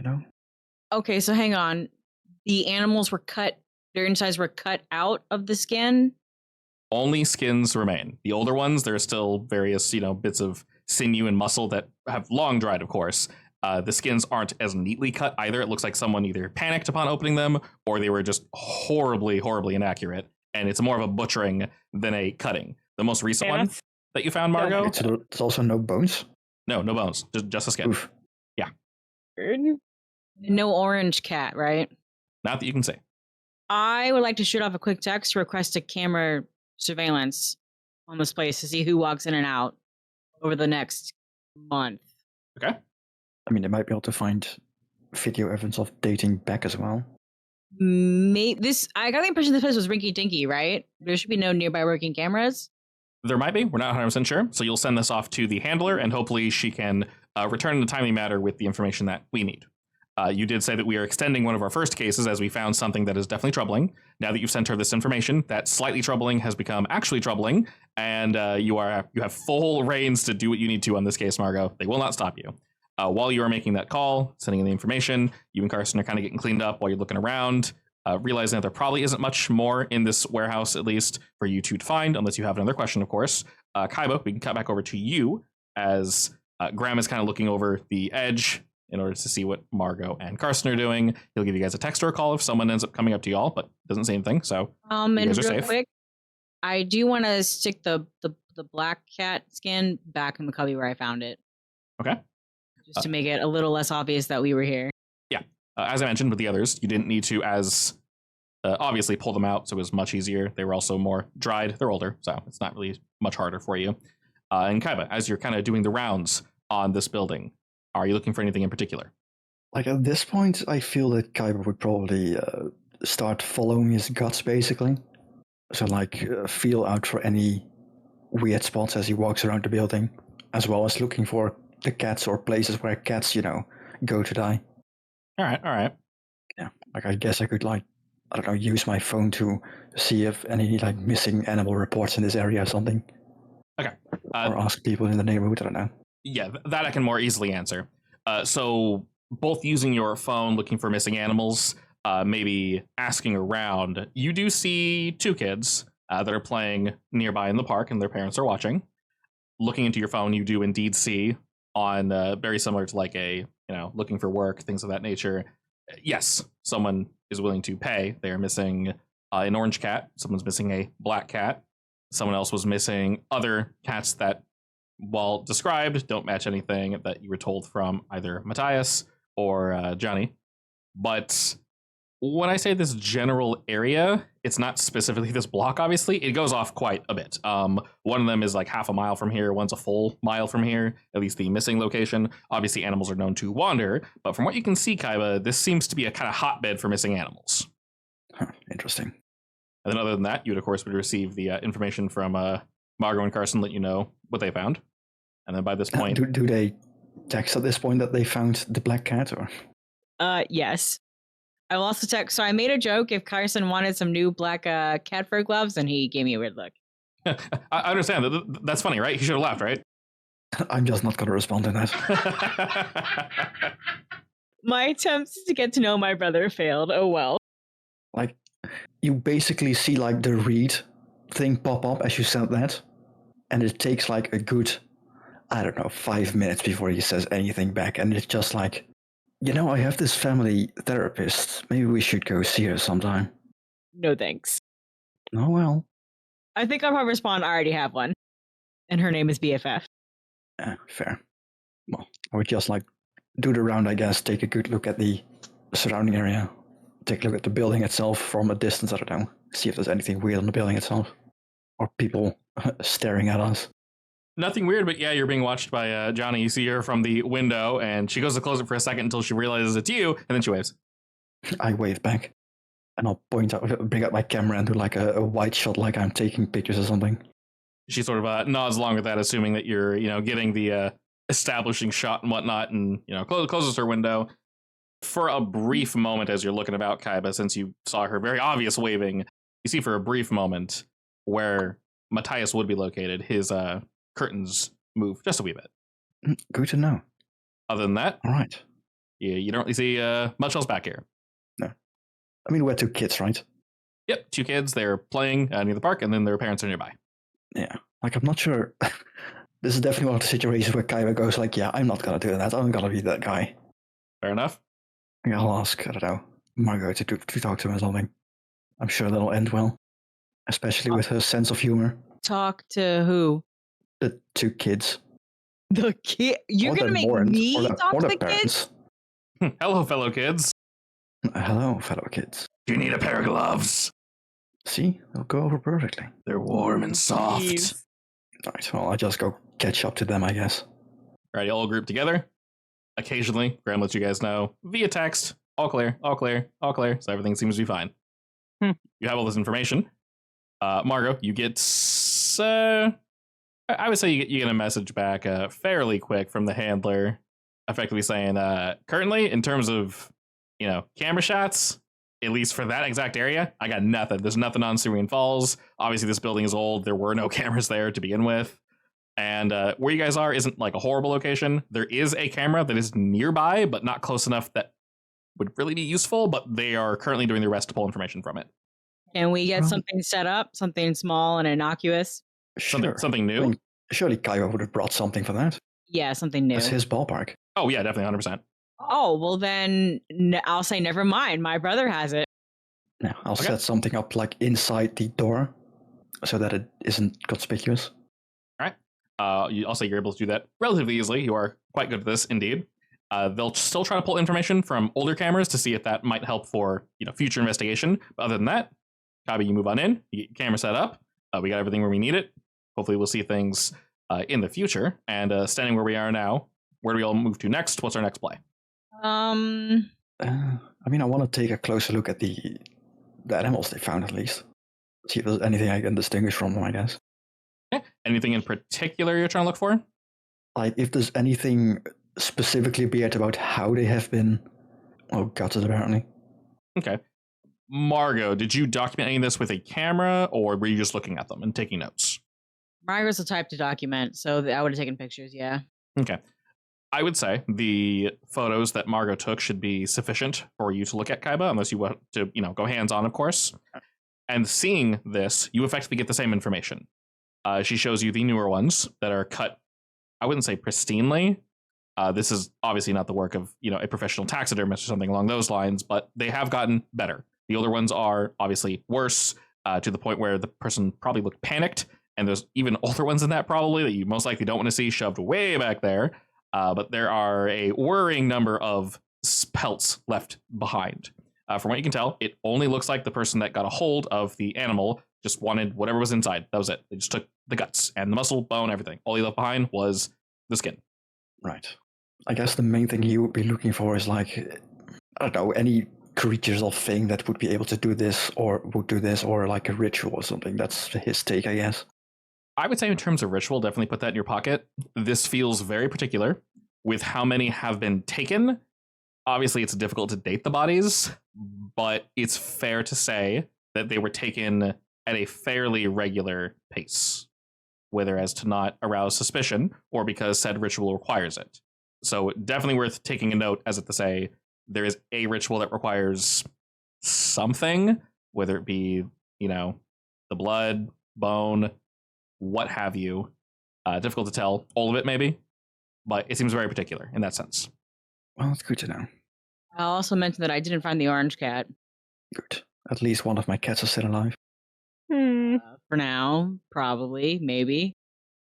Okay, so hang on. The animals were cut, their insides were cut out of the skin. Only skins remain. The older ones, there are still various, bits of sinew and muscle that have long dried, of course. The skins aren't as neatly cut either. It looks like someone either panicked upon opening them or they were just horribly, horribly inaccurate. And it's more of a butchering than a cutting. The most recent one that you found, Margot? It's also no bones? No bones. Just a skin. Oof. Yeah. No orange cat, right? Not that you can see. I would like to shoot off a quick text to request a camera surveillance on this place to see who walks in and out over the next month. Okay. I mean, they might be able to find video evidence of dating back as well. I got the impression this place was rinky dinky, right? There should be no nearby working cameras. There might be. We're not 100% sure. So you'll send this off to the handler, and hopefully she can return in a timely manner with the information that we need. You did say that we are extending one of our first cases as we found something that is definitely troubling. Now that you've sent her this information, that slightly troubling has become actually troubling, and you have full reins to do what you need to on this case, Margot. They will not stop you. While you are making that call, sending in the information, you and Carson are kind of getting cleaned up while you're looking around, realizing that there probably isn't much more in this warehouse, at least, for you two to find, unless you have another question, of course. Kaiba, we can cut back over to you as Graham is kind of looking over the edge in order to see what Margot and Carson are doing. He'll give you guys a text or a call if someone ends up coming up to y'all, but doesn't say anything, so and you guys are real safe. quick, I do want to stick the black cat skin back in the cubby where I found it. Okay. Just to make it a little less obvious that we were here. Yeah. As I mentioned with the others, you didn't need to as obviously pull them out, so it was much easier. They were also more dried. They're older, so it's not really much harder for you. And Kaiba, as you're kind of doing the rounds on this building, are you looking for anything in particular? Like at this point, I feel that Kaiba would probably start following his guts, basically. So feel out for any weird spots as he walks around the building, as well as looking for the cats or places where cats, go to die. All right. Yeah, I guess I could use my phone to see if any missing animal reports in this area or something. Okay. Or ask people in the neighborhood, I don't know. Yeah, that I can more easily answer. So both using your phone, looking for missing animals, maybe asking around, you do see two kids that are playing nearby in the park and their parents are watching. Looking into your phone, you do indeed see on very similar to looking for work, things of that nature. Yes, someone is willing to pay. They are missing an orange cat. Someone's missing a black cat. Someone else was missing other cats that, while described, don't match anything that you were told from either Matthias or Johnny. But when I say this general area, it's not specifically this block, obviously. It goes off quite a bit. One of them is half a mile from here. One's a full mile from here, at least the missing location. Obviously, animals are known to wander. But from what you can see, Kaiba, this seems to be a kind of hotbed for missing animals. Huh, interesting. And then other than that, you'd, of course, would receive the information from Margot and Carson, let you know what they found. And then by this point... Do they text at this point that they found the black cat? Or? Yes. I will also text. So I made a joke if Carson wanted some new black cat fur gloves, and he gave me a weird look. I understand. That's funny, right? He should have laughed, right? I'm just not going to respond to that. My attempts to get to know my brother failed. Oh well. You basically see the read thing pop up as you said that, and it takes a good, 5 minutes before he says anything back, and it's just I have this family therapist. Maybe we should go see her sometime. No thanks. Oh, well. I think I'll probably respond, I already have one. And her name is BFF. Yeah, fair. Well, I would just like do the round, I guess, take a good look at the surrounding area, take a look at the building itself from a distance, I don't know, see if there's anything weird on the building itself, or people staring at us. Nothing weird, but yeah, you're being watched by Johnny. You see her from the window, and she goes to close it for a second until she realizes it's you, and then she waves. I wave back, and I'll bring out my camera and do like a wide shot, like I'm taking pictures or something. She sort of nods along with that, assuming that you're, getting the establishing shot and whatnot, and, closes her window. For a brief moment, as you're looking about, Kaiba, since you saw her very obvious waving, you see for a brief moment where Matthias would be located, his curtains move just a wee bit. Good to know. Other than that, all right. You don't really see much else back here. No. I mean, we're 2 kids, right? Yep, 2 kids. They're playing near the park, and then their parents are nearby. Yeah, like I'm not sure. This is definitely one of the situations where Kaiba goes like, yeah, I'm not going to do that. I'm going to be that guy. Fair enough. Yeah, I'll ask, I don't know, Margot to talk to him or something. I'm sure that'll end well. Especially with her sense of humor. Talk to who? The 2 kids. The kid? You're going to make me talk to the kids? Hello, fellow kids. Hello, fellow kids. Do you need a pair of gloves? See, they'll go over perfectly. They're warm and soft. Jeez. Alright, well, I'll just go catch up to them, I guess. Alright, you all group together. Occasionally, Graham lets you guys know via text, all clear, all clear, all clear, so everything seems to be fine. You have all this information. Margot, you get, I would say you get a message back fairly quick from the handler, effectively saying, currently, in terms of, camera shots, at least for that exact area, I got nothing. There's nothing on Serene Falls. Obviously, this building is old. There were no cameras there to begin with. And where you guys are isn't like a horrible location. There is a camera that is nearby, but not close enough that would really be useful, but they are currently doing their best to pull information from it. Can we get something set up? Something small and innocuous? Sure. Something new? I mean, surely Kaiba would have brought something for that. Yeah, something new. That's his ballpark. Oh, yeah, definitely 100%. Oh, well then I'll say never mind. My brother has it. Yeah, I'll set something up like inside the door so that it isn't conspicuous. All right. I'll say you're able to do that relatively easily. You are quite good at this, indeed. They'll still try to pull information from older cameras to see if that might help for future investigation. But other than that, Kaiba, you move on in. You get your camera set up. We got everything where we need it. Hopefully, we'll see things in the future. And standing where we are now, where do we all move to next? What's our next play? I mean, I want to take a closer look at the animals they found, at least. See if there's anything I can distinguish from them, I guess. Okay. Anything in particular you're trying to look for? Like, if there's anything specifically weird about how they have been gutted, apparently. Okay. Margot, did you document any of this with a camera, or were you just looking at them and taking notes? Margaret's the type to document, so I would have taken pictures, yeah. Okay. I would say the photos that Margot took should be sufficient for you to look at, Kaiba, unless you want to, go hands-on, of course. And seeing this, you effectively get the same information. She shows you the newer ones that are cut, I wouldn't say pristinely. This is obviously not the work of, a professional taxidermist or something along those lines, but they have gotten better. The older ones are obviously worse, to the point where the person probably looked panicked, and there's even older ones than that probably that you most likely don't want to see shoved way back there. But there are a worrying number of pelts left behind. From what you can tell, it only looks like the person that got a hold of the animal just wanted whatever was inside. That was it. They just took the guts and the muscle, bone, everything. All he left behind was the skin. Right. I guess the main thing you would be looking for is like, I don't know, any creatures or thing that would be able to do this or would do this, or like a ritual or something. That's his take, I guess. I would say in terms of ritual, definitely put that in your pocket. This feels very particular with how many have been taken. Obviously, it's difficult to date the bodies, but it's fair to say that they were taken at a fairly regular pace, whether as to not arouse suspicion or because said ritual requires it. So definitely worth taking a note as if to say there is a ritual that requires something, whether it be, the blood, bone, what have you. Difficult to tell all of it, maybe, but it seems very particular in that sense. Well, it's good to know. I'll also mention that I didn't find the orange cat. Good. At least one of my cats is still alive. For now, probably, maybe.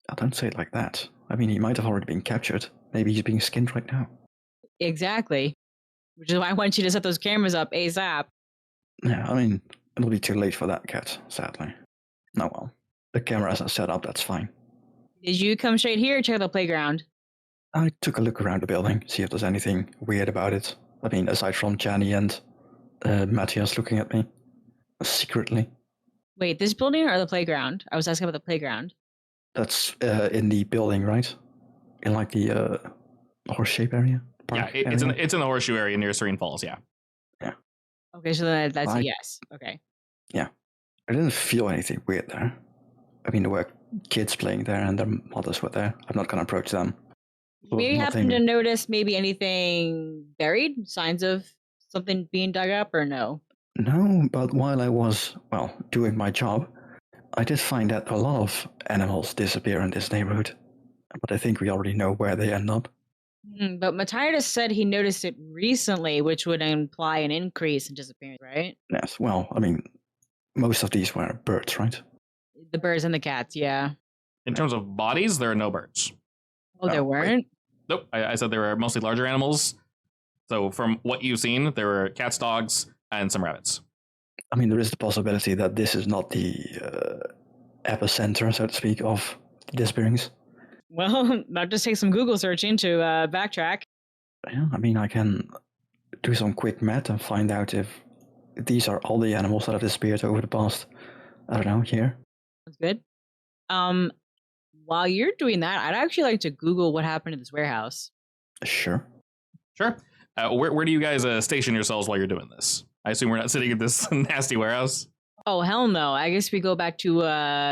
I don't say it like that. I mean, he might have already been captured. Maybe he's being skinned right now. Exactly. Which is why I want you to set those cameras up ASAP. Yeah, I mean, it'll be too late for that, Cat, sadly. No, well, the cameras are set up, that's fine. Did you come straight here or check the playground? I took a look around the building, see if there's anything weird about it. I mean, aside from Jenny and Matthias looking at me secretly. Wait, this building or the playground? I was asking about the playground. That's in the building, right? In like the horse shape area? Yeah, it's in the horseshoe area near Serene Falls, yeah. Okay, so that's a I- yes. Okay. I didn't feel anything weird there. I mean, there were kids playing there and their mothers were there. I'm not going to approach them. Well, Maybe happen nothing- to notice maybe anything buried? Signs of something being dug up or no? No, but while I was, doing my job, I did find that a lot of animals disappear in this neighborhood. But I think we already know where they end up. But Matthias said he noticed it recently, which would imply an increase in disappearance, right? Yes, well, I mean, most of these were birds, right? The birds and the cats, yeah. In terms of bodies, there are no birds. Oh, there Oh, wait. weren't? Nope, I said there were mostly larger animals. So from what you've seen, there were cats, dogs, and some rabbits. I mean, there is the possibility that this is not the epicenter, so to speak, of the disappearings. Well, I'll just take some Google searching to backtrack. Yeah, I mean, I can do some quick math and find out if these are all the animals that have disappeared over the past, I don't know, year. That's good. While you're doing that, I'd actually like to Google what happened to this warehouse. Sure. Sure. Where do you guys station yourselves while you're doing this? I assume we're not sitting in this nasty warehouse. Oh, hell no. I guess we go back to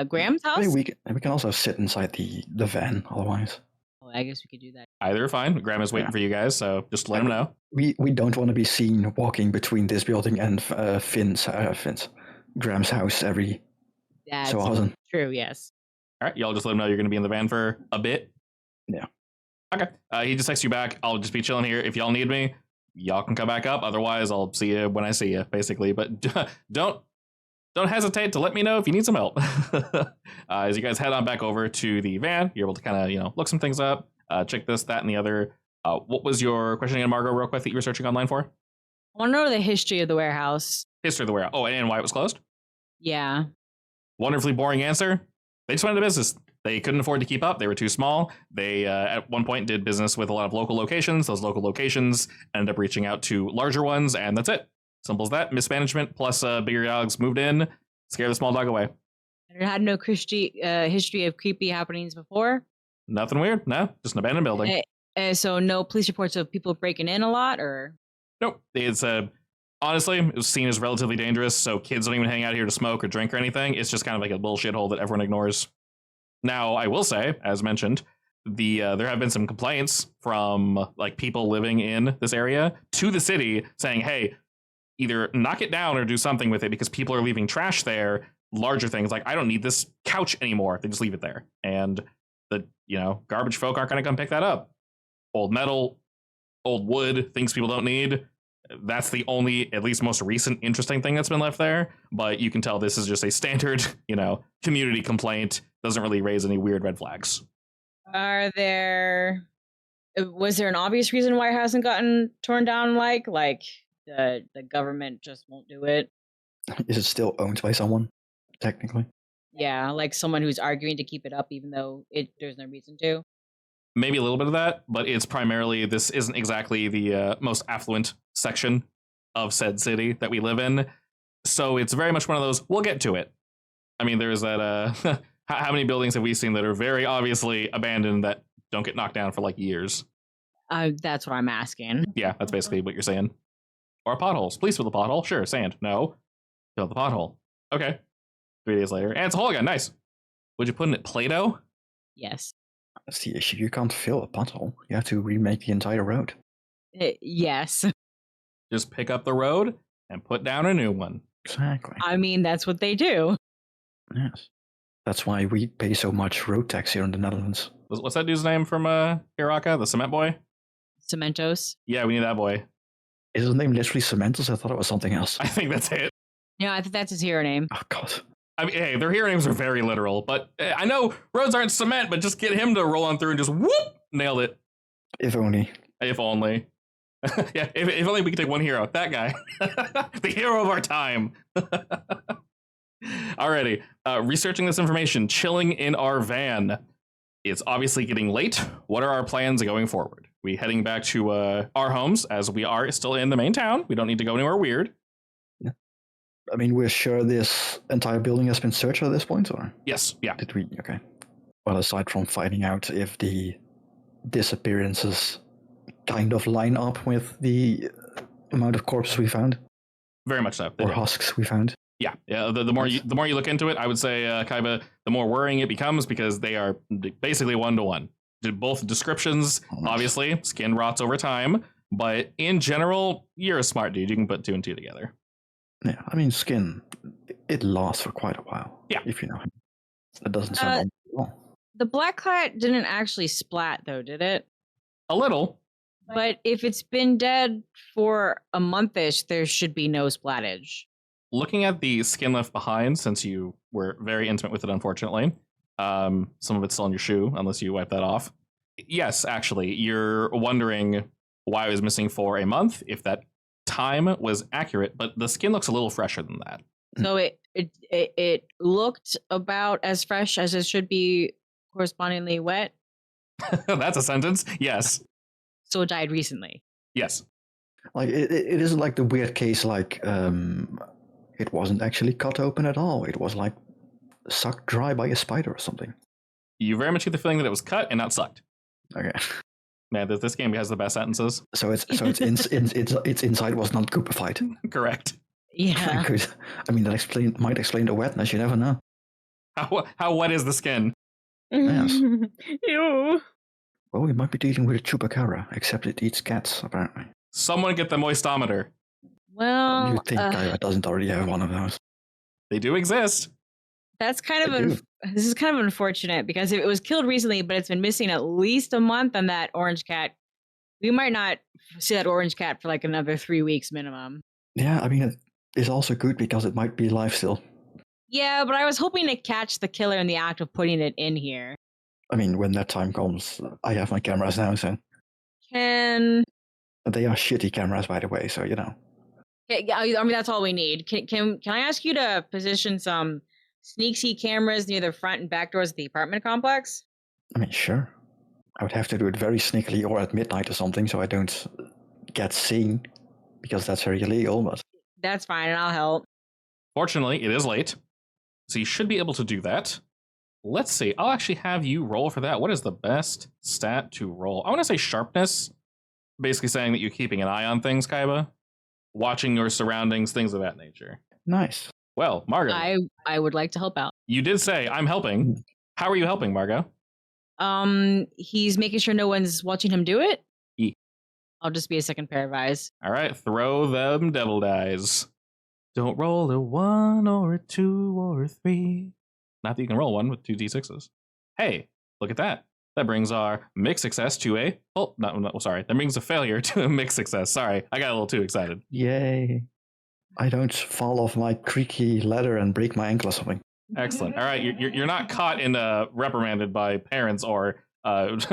Graham's I house? mean, we can also sit inside the van, otherwise. Oh, I guess we could do that. Either are fine. Graham is waiting Yeah. for you guys, so just let him know. We don't want to be seen walking between this building and Graham's house every That's so often. true, yes. All right, y'all just let him know you're going to be in the van for a bit. Yeah. Okay. He just texts you back. I'll just be chilling here. If y'all need me, y'all can come back up. Otherwise, I'll see you when I see you, basically. But don't hesitate to let me know if you need some help. As you guys head on back over to the van, you're able to kind of look some things up, check this, that, and the other. What was your question again, Margot, real quick, that you were searching online for? I want to know the history of the warehouse. History of the warehouse. Oh, and why it was closed? Yeah. Wonderfully boring answer. They just went into business. They couldn't afford to keep up. They were too small. They, at one point, did business with a lot of local locations. Those local locations ended up reaching out to larger ones, and that's it. Simple as that. Mismanagement plus bigger dogs moved in, scare the small dog away. It had no history of creepy happenings before. Nothing weird. No, just an abandoned building. So no police reports of people breaking in a lot, or Nope. It's honestly, it was seen as relatively dangerous, so kids don't even hang out here to smoke or drink or anything. It's just kind of like a bullshit hole that everyone ignores. Now, I will say, as mentioned, there have been some complaints from like people living in this area to the city saying, hey, either knock it down or do something with it because people are leaving trash there. Larger things like, I don't need this couch anymore. They just leave it there. And the, garbage folk aren't going to come pick that up. Old metal, old wood, things people don't need. That's the only, at least most recent interesting thing that's been left there. But you can tell this is just a standard, community complaint. Doesn't really raise any weird red flags. was there an obvious reason why it hasn't gotten torn down? Like the government just won't do it. Is it still owned by someone, technically? Yeah, like someone who's arguing to keep it up, even though there's no reason to. Maybe a little bit of that, but it's primarily, this isn't exactly the most affluent section of said city that we live in. So it's very much one of those, we'll get to it. I mean, there's that, how many buildings have we seen that are very obviously abandoned that don't get knocked down for like years? That's what I'm asking. Yeah, that's basically what you're saying. Or potholes. Please fill the pothole. Sure, sand. No. Fill the pothole. Okay. 3 days later. And it's a hole again. Nice. Would you put in it Play-Doh? Yes. That's the issue. You can't fill a pothole. You have to remake the entire road. Yes. Just pick up the road and put down a new one. Exactly. I mean, that's what they do. Yes. That's why we pay so much road tax here in the Netherlands. What's that dude's name from Hiraka? The cement boy? Cementos. Yeah, we need that boy. Is his name literally Cementos? I thought it was something else. I think that's it. Yeah, I think that's his hero name. Oh, God. I mean, hey, their hero names are very literal, but I know roads aren't cement, but just get him to roll on through and just whoop, nailed it. If only. If only. Yeah, if only we could take one hero. That guy. The hero of our time. Alrighty. Researching this information, chilling in our van. It's obviously getting late. What are our plans going forward? We heading back to our homes, as we are still in the main town. We don't need to go anywhere weird. I mean, we're sure this entire building has been searched at this point, or? Yes, yeah. Did we? Okay. Well, aside from finding out if the disappearances kind of line up with the amount of corpses we found, Very much so. or husks we found. Yeah. The more you look into it, I would say, Kaiba, the more worrying it becomes because they are basically 1-to-1. Both descriptions, obviously, skin rots over time, but in general, you're a smart dude. You can put 2 and 2 together. Yeah, I mean, skin, it lasts for quite a while. Yeah. If you know him. It doesn't sound well. The black cat didn't actually splat, though, did it? A little. But if it's been dead for a month-ish, there should be no splattage. Looking at the skin left behind, since you were very intimate with it, unfortunately, some of it's still on your shoe, unless you wipe that off. Yes, actually, you're wondering why it was missing for a month, if that time was accurate, but the skin looks a little fresher than that. So it looked about as fresh as it should be, correspondingly wet. That's a sentence. Yes. So it died recently. Yes. Like, it isn't like the weird case, like, it wasn't actually cut open at all. It was like sucked dry by a spider or something. You very much get the feeling that it was cut and not sucked. Okay. Man, this game has the best sentences. So its inside was not goopified. Correct. Yeah. Good. I mean, that might explain the wetness. You never know. How wet is the skin? Yes. Ew. Well, we might be dealing with a chupacabra, except it eats cats, apparently. Someone get the moistometer. Well, You think Kaiba doesn't already have one of those? They do exist. that's kind I of do. this is kind of unfortunate because if it was killed recently, but it's been missing at least a month, and that orange cat, we might not see that orange cat for like another 3 weeks minimum. Yeah, I mean, it is also good because it might be alive still. Yeah, but I was hoping to catch the killer in the act of putting it in here. I mean, when that time comes, I have my cameras now, so Can they are shitty cameras, by the way. So you know. yeah, I mean that's all we need. Can I ask you to position some sneak see cameras near the front and back doors of the apartment complex? I mean, sure. I would have to do it very sneakily or at midnight or something, so I don't get seen, because that's very illegal. But That's fine, and I'll help. Fortunately, it is late, so you should be able to do that. Let's see. I'll actually have you roll for that. What is the best stat to roll? I want to say sharpness. Basically saying that you're keeping an eye on things, Kaiba. Watching your surroundings, things of that nature. nice. Well, Margo, I would like to help out. you did say, I'm helping. How are you helping, Margo? He's making sure no one's watching him do it. Ye. I'll just be a second pair of eyes. All right, throw them devil dice. Don't roll a 1 or a 2 or a 3. Not that you can roll 1 with 2 d6s. Hey, look at that. That brings our mixed success to a... Oh, no, sorry. That brings a failure to a mixed success. Sorry, I got a little too excited. Yay. I don't fall off my creaky ladder and break my ankle or something. Excellent. All right, you're not caught in reprimanded by parents or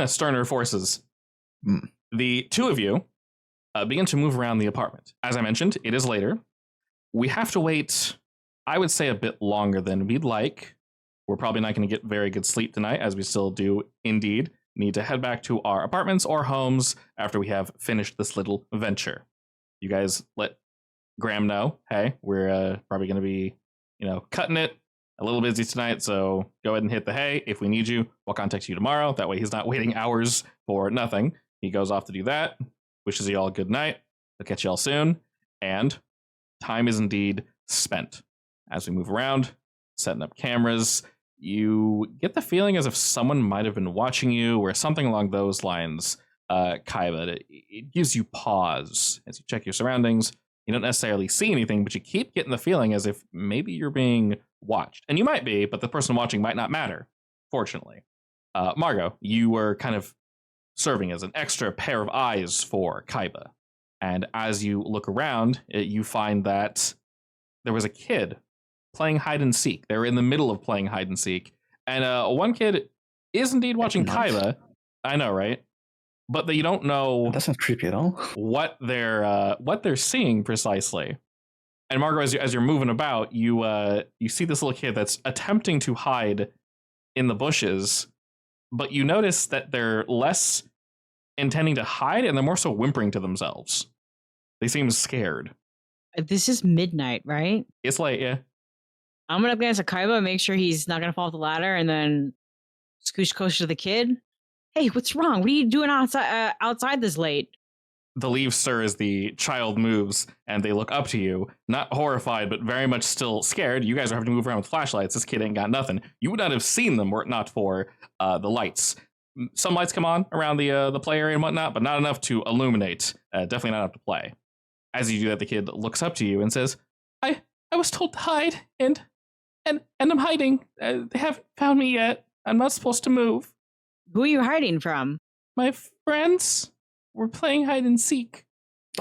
sterner forces. Hmm. The two of you begin to move around the apartment. As I mentioned, it is later. We have to wait, I would say, a bit longer than we'd like. We're probably not going to get very good sleep tonight, as we still do indeed need to head back to our apartments or homes after we have finished this little venture. You guys let Graham know, hey, we're probably going to be, cutting it. A little busy tonight, so go ahead and hit the hay. If we need you, we'll contact you tomorrow. That way he's not waiting hours for nothing. He goes off to do that. Wishes you all a good night. I'll catch you all soon. And time is indeed spent. As we move around, setting up cameras, you get the feeling as if someone might have been watching you or something along those lines, Kaiba. It gives you pause as you check your surroundings. You don't necessarily see anything, but you keep getting the feeling as if maybe you're being watched. And you might be, but the person watching might not matter, fortunately. Margo, you were kind of serving as an extra pair of eyes for Kaiba. And as you look around, you find that there was a kid playing hide and seek. They're in the middle of playing hide and seek. And one kid is indeed watching Kyla. I know, right? But they don't know That's not creepy at all. what they're seeing precisely. And Margot, as you're moving about, you see this little kid that's attempting to hide in the bushes, but you notice that they're less intending to hide and they're more so whimpering to themselves. They seem scared. This is midnight, right? It's late, yeah. I'm gonna glance at Kaiba and make sure he's not gonna fall off the ladder, and then scooch closer to the kid. Hey, what's wrong? What are you doing outside this late? The leaves stir as the child moves, and they look up to you, not horrified, but very much still scared. You guys are having to move around with flashlights. This kid ain't got nothing. You would not have seen them were it not for the lights. Some lights come on around the play area and whatnot, but not enough to illuminate. Definitely not enough to play. As you do that, the kid looks up to you and says, I was told to hide, and I'm hiding. They haven't found me yet. I'm not supposed to move. Who are you hiding from? My friends were playing hide and seek.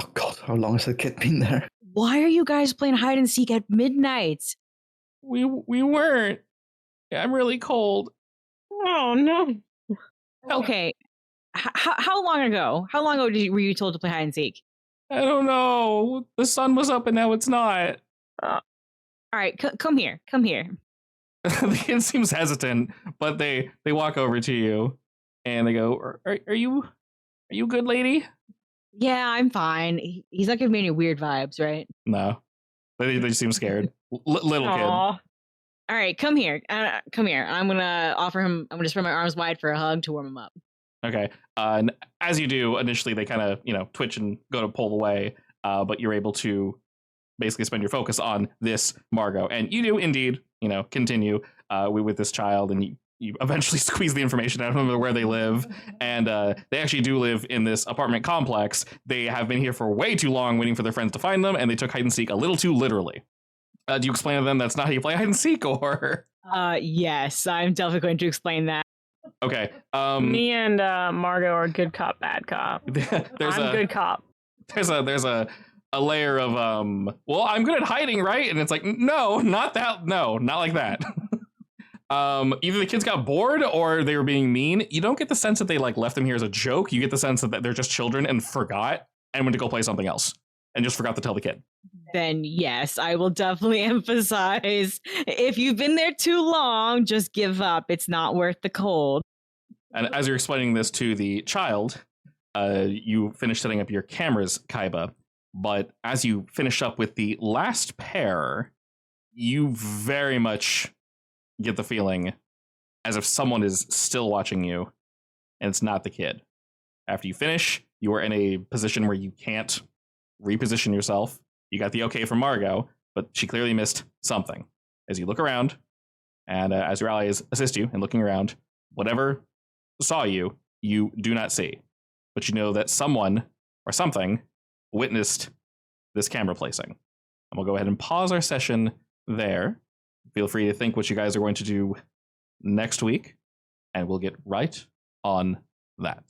Oh God, how long has the kid been there? Why are you guys playing hide and seek at midnight? We weren't. I'm really cold. Oh no. Okay. How long ago? How long ago were you told to play hide and seek? I don't know. The sun was up and now it's not. All right, come here. Come here. The kid seems hesitant, but they walk over to you and they go, "Are you good, lady?" Yeah, I'm fine. He's not giving me any weird vibes, right? No, they seem scared. Little kid. Aw. All right, come here. Come here. I'm gonna offer him. I'm gonna spread my arms wide for a hug to warm him up. Okay. And as you do, initially they kind of twitch and go to pull away, but you're able to basically spend your focus on this Margot, and you do indeed continue with this child, and you eventually squeeze the information out of them where they live, and they actually do live in this apartment complex. They have been here for way too long waiting for their friends to find them, and they took hide and seek a little too literally. Do you explain to them that's not how you play hide and seek, or? Yes, I'm definitely going to explain that. Okay. Me and Margot are good cop, bad cop. I'm good cop. There's a layer of well, I'm good at hiding, right? And it's like, no, not that. No, not like that. Either the kids got bored or they were being mean. You don't get the sense that they left them here as a joke. You get the sense that they're just children and forgot and went to go play something else and just forgot to tell the kid. Then yes, I will definitely emphasize, if you've been there too long, just give up. It's not worth the cold. And as you're explaining this to the child, you finish setting up your cameras, Kaiba. But as you finish up with the last pair, you very much get the feeling as if someone is still watching you, and it's not the kid. After you finish, you are in a position where you can't reposition yourself. You got the okay from Margot, but she clearly missed something. As you look around, and as your allies assist you in looking around, whatever saw you, you do not see. But you know that someone or something witnessed this camera placing. And we'll go ahead and pause our session there. Feel free to think what you guys are going to do next week, and we'll get right on that.